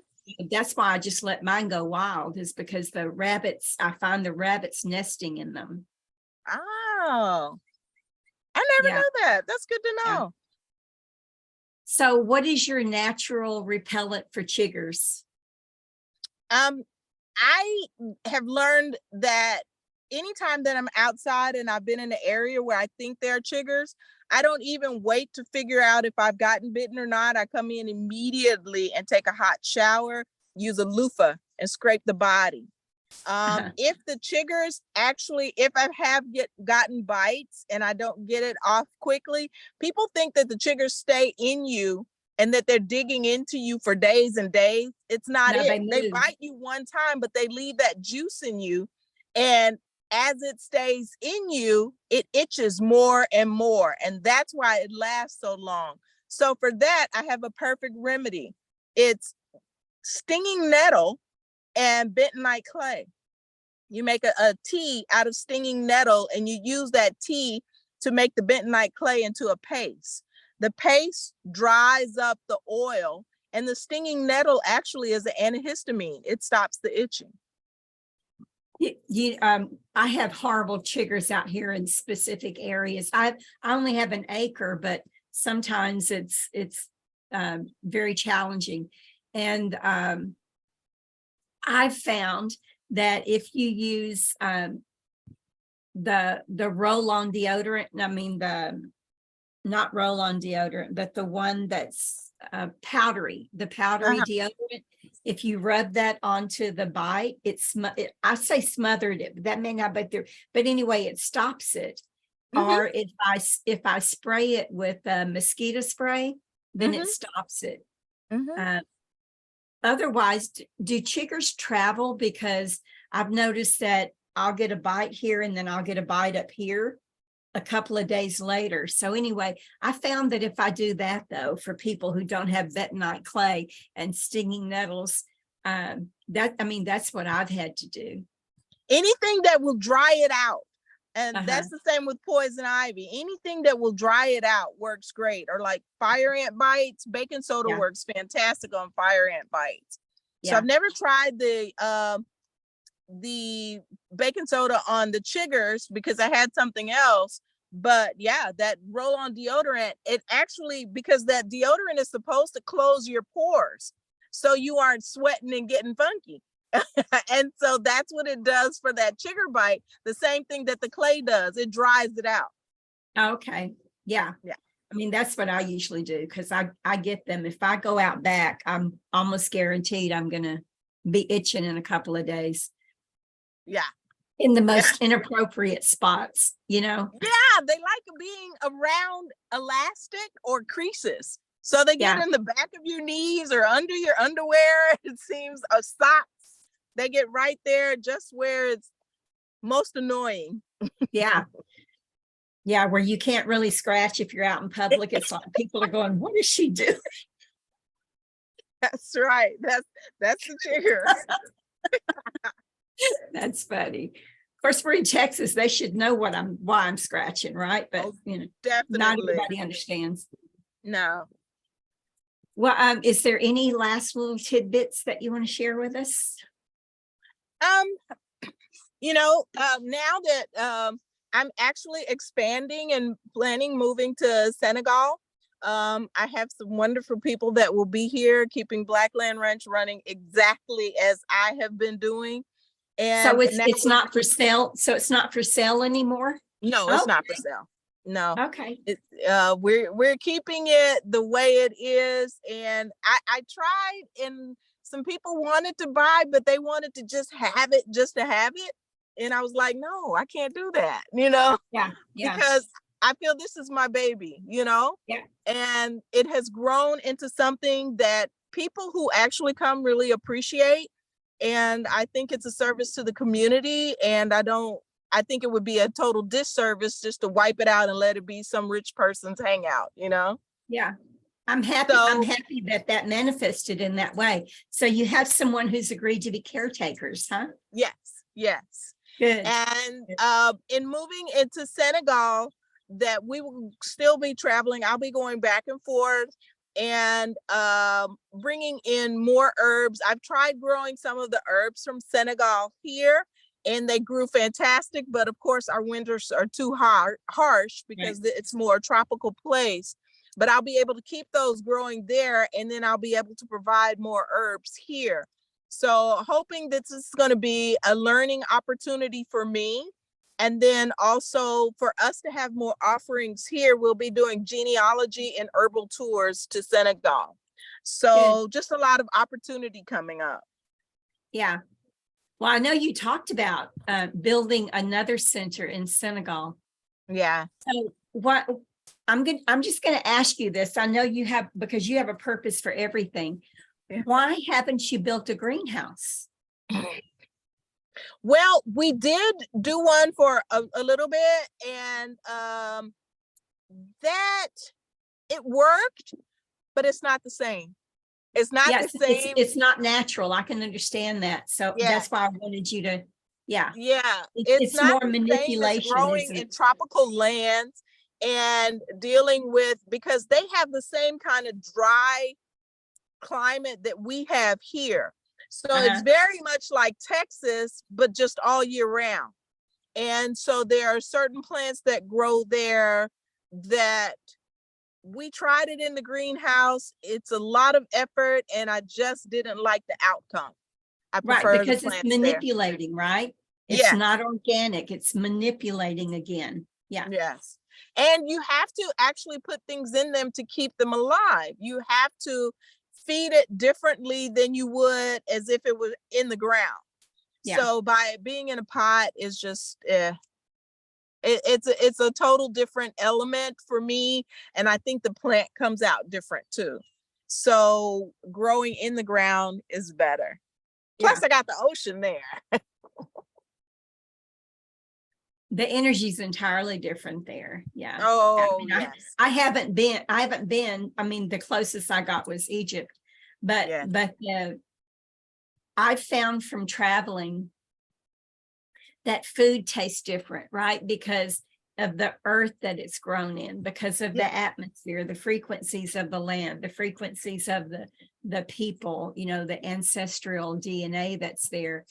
That's why I just let mine go wild, is because I find the rabbits nesting in them. Oh, I never knew that. That's good to know. Yeah. So what is your natural repellent for chiggers? I have learned that anytime that I'm outside and I've been in an area where I think there are chiggers, I don't even wait to figure out if I've gotten bitten or not. I come in immediately and take a hot shower, use a loofah and scrape the body. If the chiggers actually, if I have gotten bites and I don't get it off quickly, people think that the chiggers stay in you and that they're digging into you for days and days. It's not it. They bite you one time, but they leave that juice in you. And as it stays in you, it itches more and more. And that's why it lasts so long. So for that, I have a perfect remedy. It's stinging nettle and bentonite clay. You make a tea out of stinging nettle and you use that tea to make the bentonite clay into a paste. The paste dries up the oil, and the stinging nettle actually is an antihistamine. It stops the itching. I have horrible chiggers out here in specific areas. I only have an acre, but sometimes it's very challenging. And I've found that if you use the roll-on deodorant, not roll-on deodorant, but the one that's powdery, the powdery deodorant, if you rub that onto the bite, I say smothered it, but that may not be there, but anyway, it stops it. Or if I spray it with mosquito spray, then it stops it. Otherwise, do chiggers travel? Because I've noticed that I'll get a bite here and then I'll get a bite up here a couple of days later. So anyway, I found that if I do that, though, for people who don't have bentonite clay and stinging nettles, that's what I've had to do. Anything that will dry it out. And that's the same with poison ivy. Anything that will dry it out works great. Or like fire ant bites, baking soda works fantastic on fire ant bites. So I've never tried the baking soda on the chiggers because I had something else. But yeah, that roll-on deodorant, it actually, because that deodorant is supposed to close your pores so you aren't sweating and getting funky. And so that's what it does for that chigger bite. The same thing that the clay does. It dries it out. Okay. Yeah. I mean, that's what I usually do because I get them. If I go out back, I'm almost guaranteed I'm going to be itching in a couple of days. Yeah. In the most inappropriate spots, Yeah, they like being around elastic or creases. So they get in the back of your knees or under your underwear, it seems, or socks. They get right there just where it's most annoying. Yeah, where you can't really scratch if you're out in public. It's like people are going, what is she doing? That's right. That's the trigger. That's funny. Of course, we're in Texas. They should know why I'm scratching, right? But definitely. Not everybody understands. No. Well, is there any last little tidbits that you want to share with us? Now that I'm actually expanding and planning moving to Senegal. I have some wonderful people that will be here keeping Blackland Ranch running exactly as I have been doing. So And now, it's not for sale. So it's not for sale anymore. no, it's Oh, not for sale. No, okay. we're keeping it the way it is. And I tried, and some people wanted to buy, but they wanted to just have it just to have it. And I was like, no, I can't do that, Yeah. Yeah. because I feel this is my baby, Yeah. and it has grown into something that people who actually come really appreciate. And I think it's a service to the community. And I think it would be a total disservice just to wipe it out and let it be some rich person's hangout. Yeah. I'm happy. I'm So happy that that manifested in that way. So you have someone who's agreed to be caretakers, huh? yes, yes. Good. And in moving into Senegal, that we will still be traveling. I'll be going back and forth and bringing in more herbs. I've tried growing some of the herbs from Senegal here, and they grew fantastic. But of course, our winters are too harsh Right. because it's more a tropical place. But I'll be able to keep those growing there, and then I'll be able to provide more herbs here. So hoping that this is going to be a learning opportunity for me. And then also for us to have more offerings here, we'll be doing genealogy and herbal tours to Senegal. Good. So just a lot of opportunity coming up. Yeah. Well, I know you talked about building another center in Senegal. Yeah. So what I'm just going to ask you this. I know you have, because you have a purpose for everything. Yeah. Why haven't you built a greenhouse? Well, we did do one for a little bit, and that it worked, but it's not the same. It's not Yes, the same. it's not natural. I can understand that. So Yeah. that's why I wanted you to, yeah. Yeah, it's It's not more the same as manipulation, growing isn't in it? tropical lands and dealing with, because they have the same kind of dry climate that we have here. So it's Uh-huh. very much like Texas, but just all year round. And so there are certain plants that grow there that we tried it in the greenhouse. It's a lot of effort, and I just didn't like the outcome. I Right, prefer the because it's plants there. manipulating, right? It's Yeah. not organic. It's manipulating again. Yeah. Yes. And you have to actually put things in them to keep them alive. You have to feed it differently than you would as if it was in the ground. Yeah. So by it being in a pot is just it's a total different element for me, and I think the plant comes out different too. So growing in the ground is better. Yeah. Plus I got the ocean there. The energy is entirely different there. Yeah. Oh, mean, yes. I haven't been, I mean, the closest I got was Egypt, but, Yes. I found from traveling that food tastes different, right? Because of the earth that it's grown in, because of Yeah. the atmosphere, the frequencies of the land, the frequencies of the people, the ancestral DNA that's there.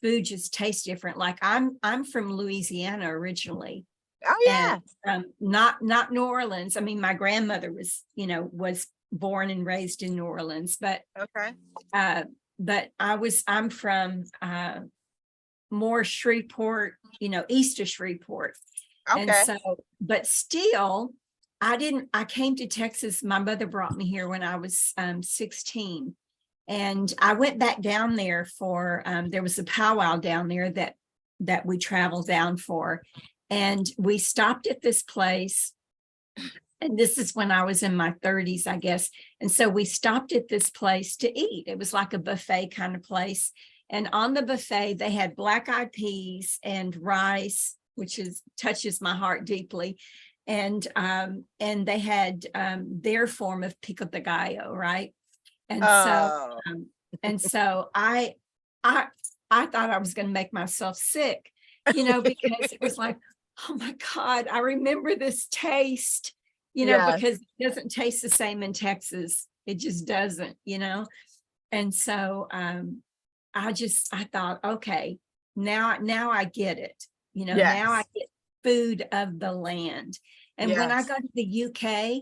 Food just tastes different. Like I'm from Louisiana originally, Oh, yeah. and not New Orleans. I mean, my grandmother was born and raised in New Orleans, but Okay. I'm from more Shreveport, east of Shreveport. And Okay. so, but still, I came to Texas. My mother brought me here when I was 16. And I went back down there for, there was a powwow down there that we traveled down for. And we stopped at this place. And this is when I was in my 30s, I guess. And so we stopped at this place to eat. It was like a buffet kind of place. And on the buffet, they had black-eyed peas and rice, which touches my heart deeply. And they had their form of pico de gallo, right? And Oh. so I thought I was going to make myself sick, because it was like, oh my God, I remember this taste, Yes. because it doesn't taste the same in Texas. It just doesn't, And so I thought, okay, now I get it, Yes. now I get food of the land. And when I Yes. go to the UK,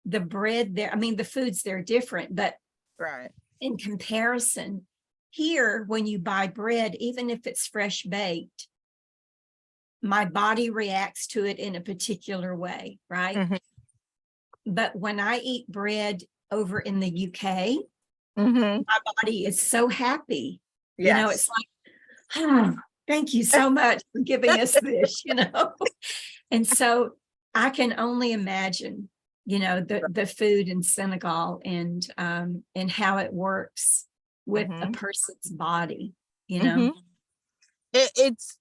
the bread there, I mean, the foods there are different, but Right. in comparison, here, when you buy bread, even if it's fresh baked, my body reacts to it in a particular way, right? Mhm. But when I eat bread over in the UK, Mhm. my body is so happy. You know, it's Yes. like, oh, thank you so much for giving us this, you know? And so I can only imagine, you know, the food in Senegal and how it works with a Mhm. person's body, you know? Mhm. It's,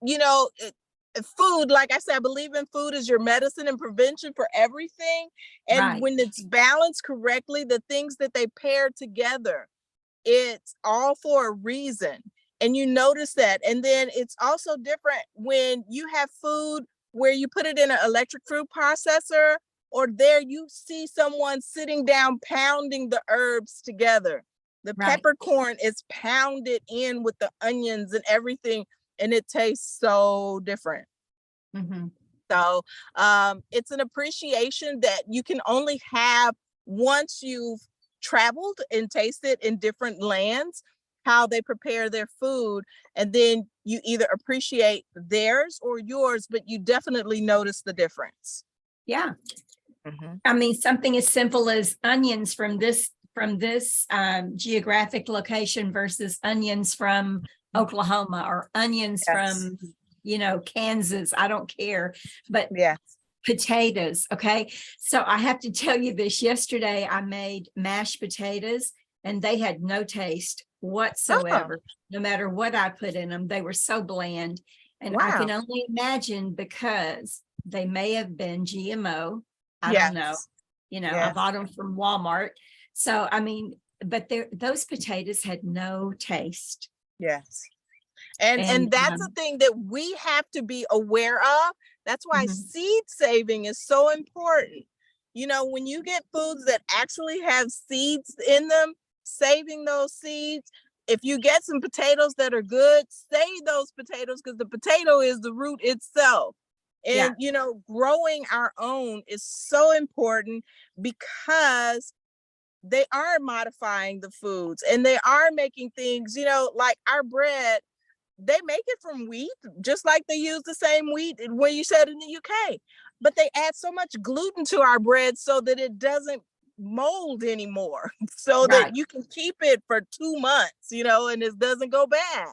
food, like I said, I believe in food is your medicine and prevention for everything. And Right, when it's balanced correctly, the things that they pair together, it's all for a reason. And you notice that. And then it's also different when you have food where you put it in an electric food processor, or there you see someone sitting down pounding the herbs together. The right. peppercorn is pounded in with the onions and everything, and it tastes so different. Mhm. So it's an appreciation that you can only have once you've traveled and tasted in different lands how they prepare their food. And then you either appreciate theirs or yours, but you definitely notice the difference. Yeah. Mhm. I mean, something as simple as onions from this geographic location versus onions from Oklahoma or onions Yes. from, you know, Kansas. I don't care, but Yes. potatoes. Okay. So I have to tell you this. Yesterday, I made mashed potatoes and they had no taste Oh, whatsoever, no matter what I put in them. They were so bland. And I can wow. only imagine because they may have been GMO. I don't know. Yes. You know, I Yes. bought them from Walmart. So, I mean, but those potatoes had no taste. Yes. And And and that's a thing that we have to be aware of. That's why mhm, seed saving is so important. When you get foods that actually have seeds in them, saving those seeds. If you get some potatoes that are good, save those potatoes because the potato is the root itself. yeah, And growing our own is so important because they are modifying the foods and they are making things, like our bread, they make it from wheat, just like they use the same wheat where you said in the UK. But they add so much gluten to our bread so that it doesn't mold anymore, so that right. you can keep it for 2 months, and it doesn't go bad.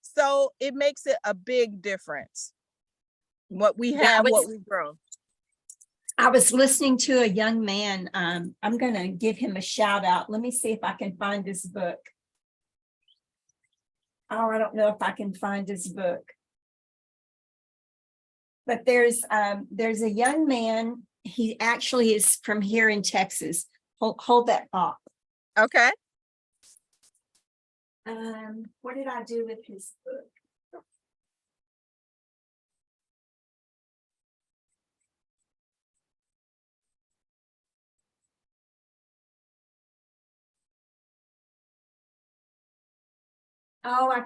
So it makes it a big difference what we Yeah, have, what we grow. I was listening to a young man. I'm going to give him a shout out. Let me see if I can find this book. Oh, I don't know if I can find his book. But there's a young man. He actually is from here in Texas. Hold that thought. Okay. What did I do with his book? Oh, I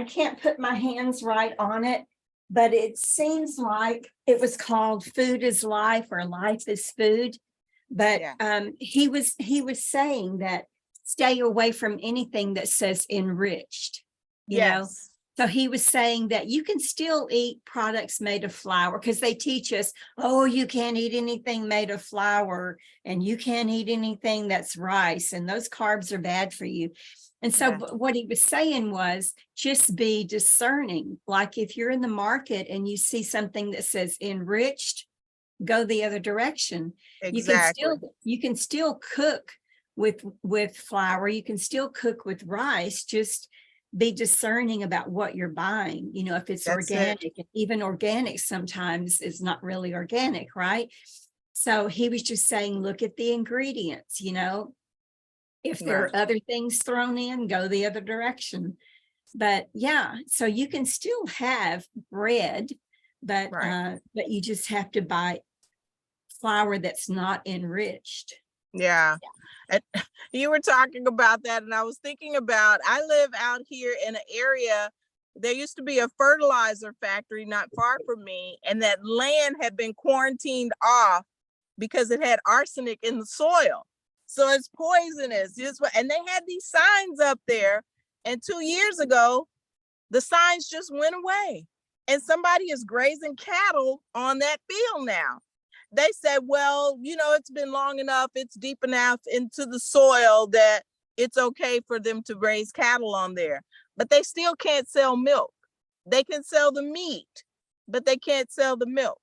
can't put my hands right on it, but it seems like it was called Food is Life or Life is Food. But Yeah. he was saying that stay away from anything that says enriched, you know. Yes. So he was saying that you can still eat products made of flour because they teach us, oh, you can't eat anything made of flour and you can't eat anything that's rice and those carbs are bad for you. And so Yeah. what he was saying was just be discerning. Like if you're in the market and you see something that says enriched, go the other direction. Exactly. You can still cook with flour. You can still cook with rice. Just be discerning about what you're buying. You know, if it's That's it. organic, and even organic sometimes is not really organic, right? So he was just saying, look at the ingredients, you know. If there Right. are other things thrown in, go the other direction. But yeah, so you can still have bread, Right. but you just have to buy flour that's not enriched. Yeah. And you were talking about that, and I was thinking about I live out here in an area there used to be a fertilizer factory not far from me, and that land had been quarantined off because it had arsenic in the soil. So it's poisonous. And they had these signs up there. And 2 years ago, the signs just went away. And somebody is grazing cattle on that field now. They said, well, it's been long enough, it's deep enough into the soil that it's okay for them to raise cattle on there. But they still can't sell milk. They can sell the meat, but they can't sell the milk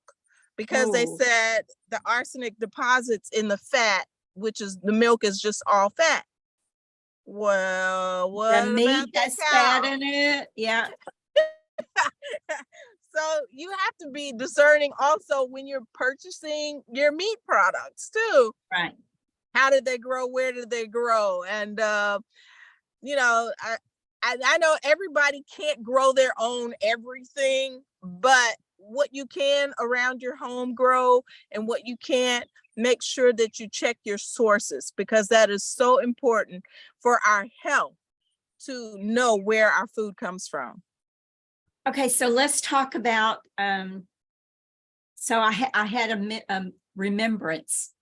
because they said the arsenic deposits in the fat, which is the milk is just all fat. Well, what The meat about that's that fat in it? Yeah. So you have to be discerning also when you're purchasing your meat products too. Right. How did they grow? Where did they grow? And I know everybody can't grow their own everything, but what you can around your home grow and what you can't, make sure that you check your sources, because that is so important for our health to know where our food comes from. Okay, so let's talk about, so I had a remembrance.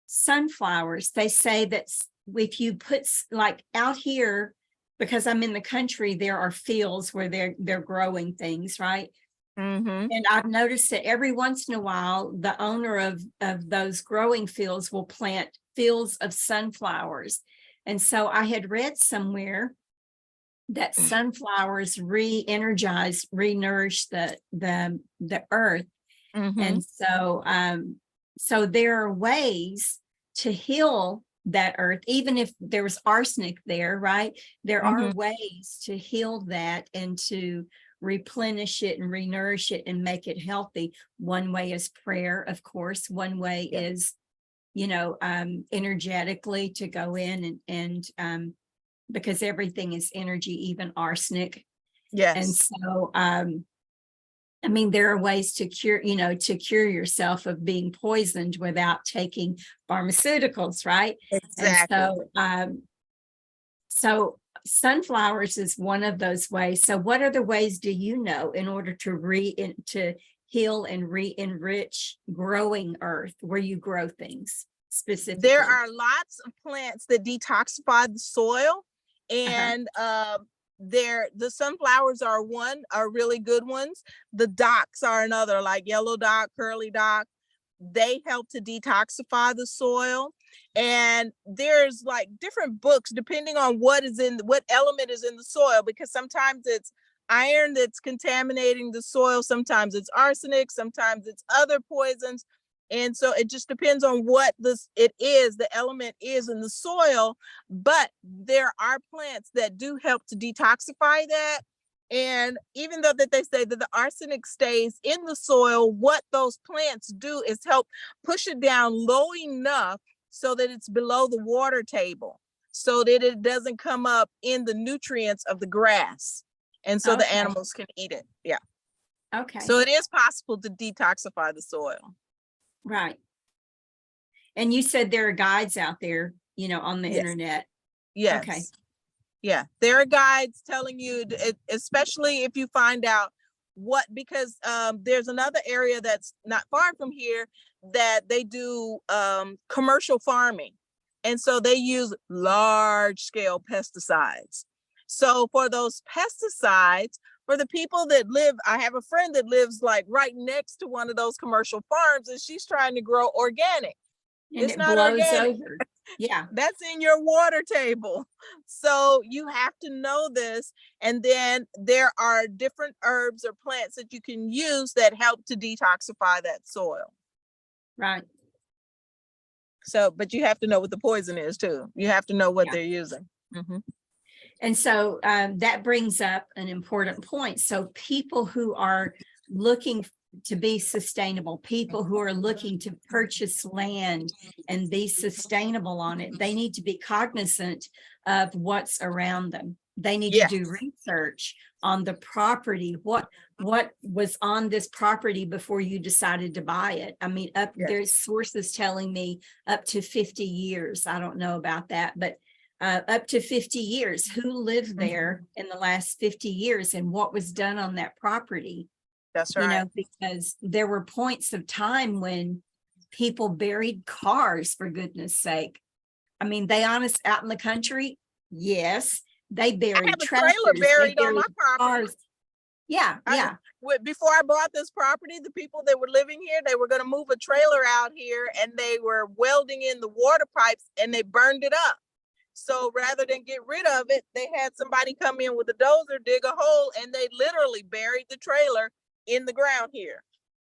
Sunflowers, they say that if you put, like out here, because I'm in the country, there are fields where they're growing things, right? Mm-hmm. And I've noticed that every once in a while, the owner of those growing fields will plant fields of sunflowers. And so I had read somewhere that sunflowers re-energize, re-nourish the earth. Mm-hmm. And so there are ways to heal that earth, even if there was arsenic there, right? There are ways to heal that and to replenish it and re-nourish it and make it healthy. One way is prayer, of course. One way is, energetically to go in and because everything is energy, even arsenic. Yes. And so, there are ways to cure yourself of being poisoned without taking pharmaceuticals, right? Exactly. And so sunflowers is one of those ways. So what other ways do you know in order to heal and re-enrich growing earth where you grow things specifically? There are lots of plants that detoxify the soil, and the sunflowers are really good ones. The docks are another, like yellow dock, curly dock. They help to detoxify the soil. And there's like different books depending on what element is in the soil, because sometimes it's iron that's contaminating the soil, sometimes it's arsenic, sometimes it's other poisons. And so it just depends on what the element is in the soil. But there are plants that do help to detoxify that. And even though that they say that the arsenic stays in the soil, what those plants do is help push it down low enough so that it's below the water table, so that it doesn't come up in the nutrients of the grass. And so the animals can eat it. Yeah. Okay. So it is possible to detoxify the soil. Right. And you said there are guides out there, on the internet. Yes. Okay. Yeah, there are guides telling you, especially if you find out because there's another area that's not far from here that they do commercial farming. And so they use large scale pesticides. So for those pesticides, for the people that live, I have a friend that lives like right next to one of those commercial farms, and she's trying to grow organic. And it's it not blows organic. over. Yeah. That's in your water table. So you have to know this. And then there are different herbs or plants that you can use that help to detoxify that soil. Right. So, but you have to know what the poison is too. You have to know what they're using. Mm-hmm. And so that brings up an important point. So people who are looking to be sustainable, people who are looking to purchase land and be sustainable on it, they need to be cognizant of what's around them. They need to do research on the property. What was on this property before you decided to buy it? There's sources telling me up to 50 years. I don't know about that, but up to 50 years, who lived there in the last 50 years and what was done on that property. That's You right. know, because there were points of time when people buried cars, for goodness sake. I mean, they honest out in the country, yes, they I buried have a tractors, trailer they buried on my buried property. cars. Yeah, yeah, Before I bought this property, the people that were living here, they were going to move a trailer out here, and they were welding in the water pipes, and they burned it up. So rather than get rid of it, they had somebody come in with a dozer, dig a hole, and they literally buried the trailer in the ground here.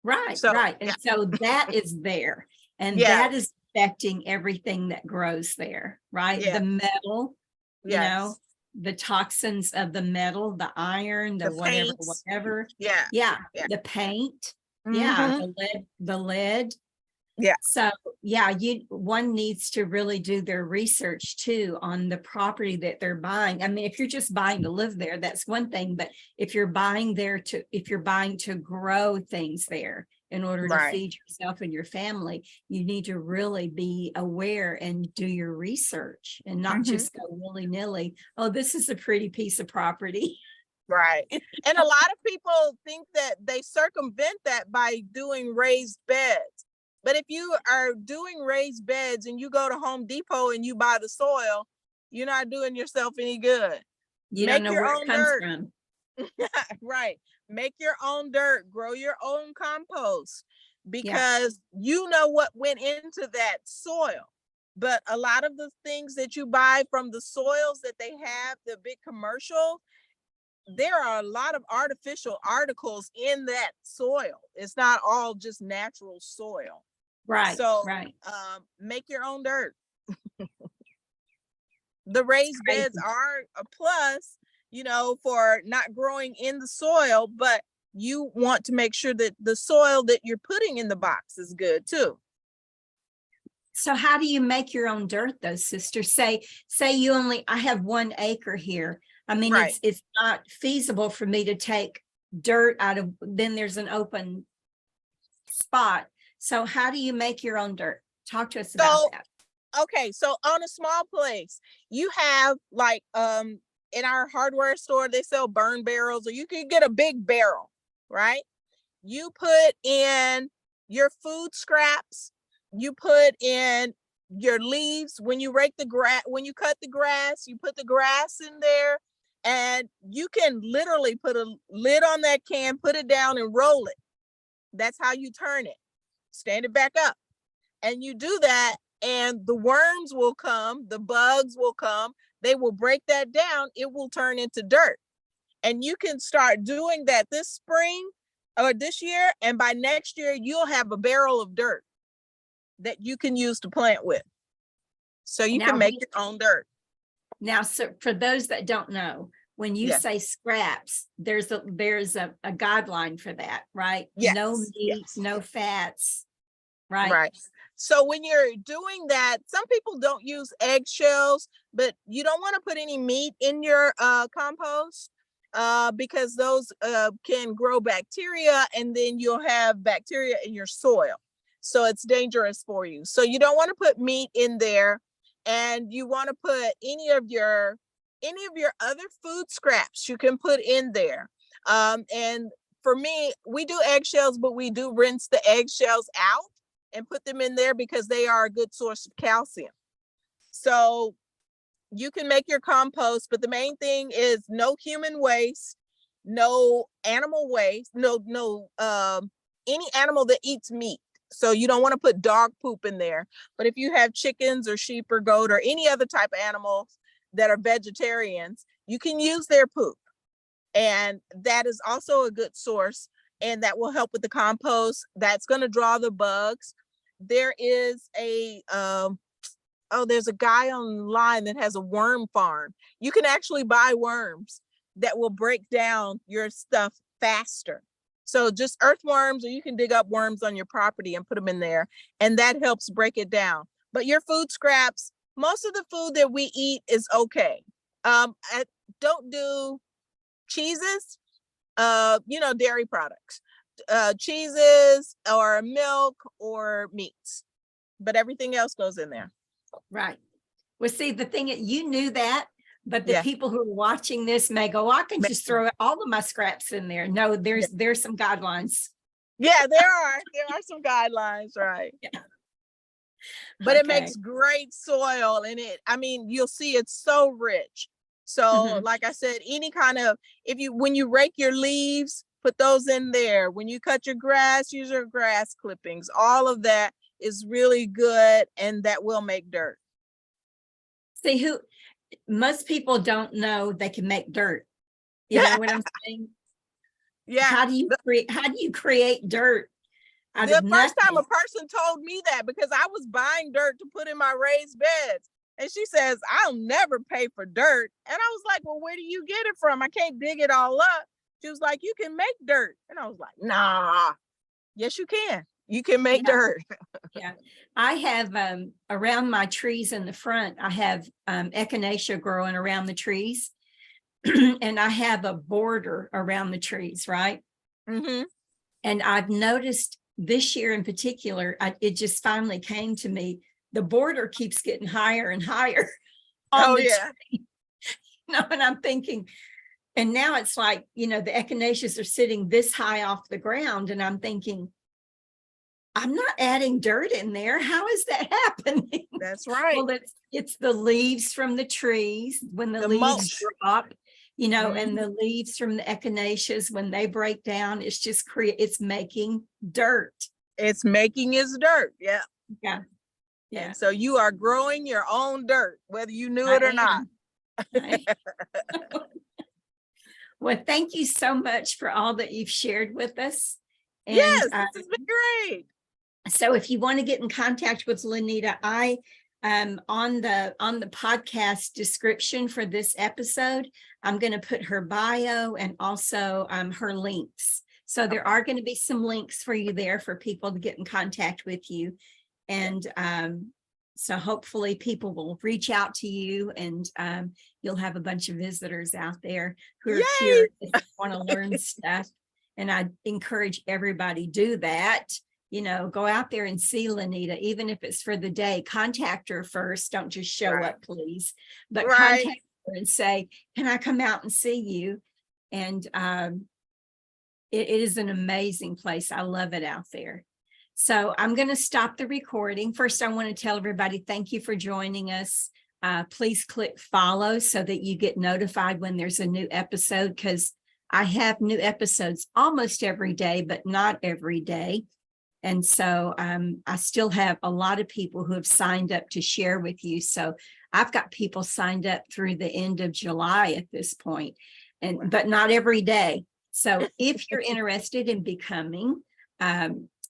right, So, right. And so that is there, and yeah, that is affecting everything that grows there, right? yeah, The metal, you know, yes, the toxins of the metal, the iron, the the whatever, paints, whatever. yeah, Yeah, yeah, the paint. Yeah, hmm, the lead. yeah, So yeah, one needs to really do their research too on the property that they're buying. I mean, if you're just buying to live there, that's one thing. But if you're buying to grow things there in order to right, feed yourself and your family, you need to really be aware and do your research and not hmm, just go willy-nilly. Oh, this is a pretty piece of property. right. And a lot of people think that they circumvent that by doing raised beds. But if you are doing raised beds and you go to Home Depot and you buy the soil, you're not doing yourself any good. You don't Make know your where it own comes dirt. from. Right. Make your own dirt, grow your own compost, Yeah. because you know what went into that soil. But a lot of the things that you buy from the soils that they have, the big commercial, there are a lot of artificial articles in that soil. It's not all just natural soil. Right, So right. make your own dirt. The raised beds Crazy. are a plus, for not growing in the soil, but you want to make sure that the soil that you're putting in the box is good too. So how do you make your own dirt though, sister? Say I have 1 acre here. I mean, Right. it's not feasible for me to take dirt out of, then there's an open spot. So how do you make your own dirt? Talk to us about So, that. okay. So on a small place, you have like, in our hardware store, they sell burn barrels, or you can get a big barrel, right? You put in your food scraps, you put in your leaves. When you rake the grass, when you cut the grass, you put the grass in there, and you can literally put a lid on that can, put it down, and roll it. That's how you turn it. Stand it back up. And you do that, and the worms will come, the bugs will come, they will break that down, it will turn into dirt. And you can start doing that this spring or this year, and by next year you'll have a barrel of dirt that you can use to plant with. So you can Now, make your own dirt. so for those that don't know, when you Yes. say scraps, there's a guideline for that, right? Yes. No meat, Yes. no fats, right? Right. So when you're doing that, some people don't use eggshells, but you don't want to put any meat in your compost, because those can grow bacteria, and then you'll have bacteria in your soil. So it's dangerous for you. So you don't want to put meat in there, and you want to put any of your other food scraps you can put in there. And for me, we do eggshells, but we do rinse the eggshells out and put them in there because they are a good source of calcium. So you can make your compost, but the main thing is no human waste, no animal waste, no any animal that eats meat. So you don't want to put dog poop in there. But if you have chickens or sheep or goat or any other type of animals that are vegetarians, you can use their poop. And that is also a good source, and that will help with the compost. That's going to draw the bugs. There is there's a guy online that has a worm farm. You can actually buy worms that will break down your stuff faster. So just earthworms, or you can dig up worms on your property and put them in there, and that helps break it down. But your food scraps, most of the food that we eat is okay. I don't do cheeses, dairy products, cheeses or milk or meats, but everything else goes in there. Right. Well, see, the thing is, you knew that, but the Yeah. people who are watching this may go, I can just throw all of my scraps in there. No, there's some guidelines. Yeah, there are some guidelines, right? Yeah. But it Okay. makes great soil, and I mean, you'll see it's so rich. So, Mhm. like I said, any kind of, when you rake your leaves, put those in there. When you cut your grass, use your grass clippings. All of that is really good, and that will make dirt. See, most people don't know they can make dirt. You know what I'm saying? Yeah. How do you create dirt out The of first time nothing? a person told me that, because I was buying dirt to put in my raised beds. And she says, I'll never pay for dirt. And I was like, well, where do you get it from? I can't dig it all up. She was like, you can make dirt. And I was like, nah, yes, you can. You can make dirt. Yeah. I have around my trees in the front, I have echinacea growing around the trees. And I have a border around the trees, right? Mm-hmm. And I've noticed this year in particular, it just finally came to me. The border keeps getting higher and higher on Oh, the yeah. tree. And I'm thinking, and now it's like, the echinaceas are sitting this high off the ground. And I'm thinking, I'm not adding dirt in there. How is that happening? That's right. Well, it's the leaves from the trees when the leaves mulch. drop, Mhm. and the leaves from the echinaceas, when they break down, it's just it's making dirt. It's making its dirt. Yeah. Yeah. Yeah. And so you are growing your own dirt, whether you knew I it or not. Well, thank you so much for all that you've shared with us. And Yes, this has been great. so if you want to get in contact with Lanita, I on the podcast description for this episode, I'm going to put her bio and also her links. So there are going to be some links for you there for people to get in contact with you. And so hopefully people will reach out to you, and you'll have a bunch of visitors out there who are curious, want to learn stuff. And I encourage everybody do that. Go out there and see Lanita, even if it's for the day. Contact her first. Don't just show up, please. But contact her and say, can I come out and see you? And it is an amazing place. I love it out there. So I'm going to stop the recording. First, I want to tell everybody, thank you for joining us. Please click follow so that you get notified when there's a new episode, because I have new episodes almost every day, but not every day. And so I still have a lot of people who have signed up to share with you. So I've got people signed up through the end of July at this point, but not every day. So if you're interested in becoming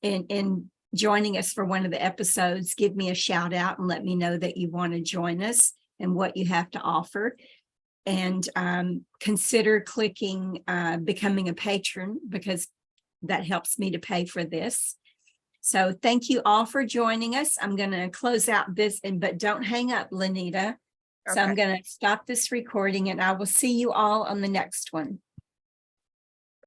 in joining us for one of the episodes, give me a shout out and let me know that you want to join us and what you have to offer. And consider clicking becoming a patron, because that helps me to pay for this. So thank you all for joining us. I'm going to close out this, but don't hang up, Lanita. So I'm going to stop this recording, and I will see you all on the next one.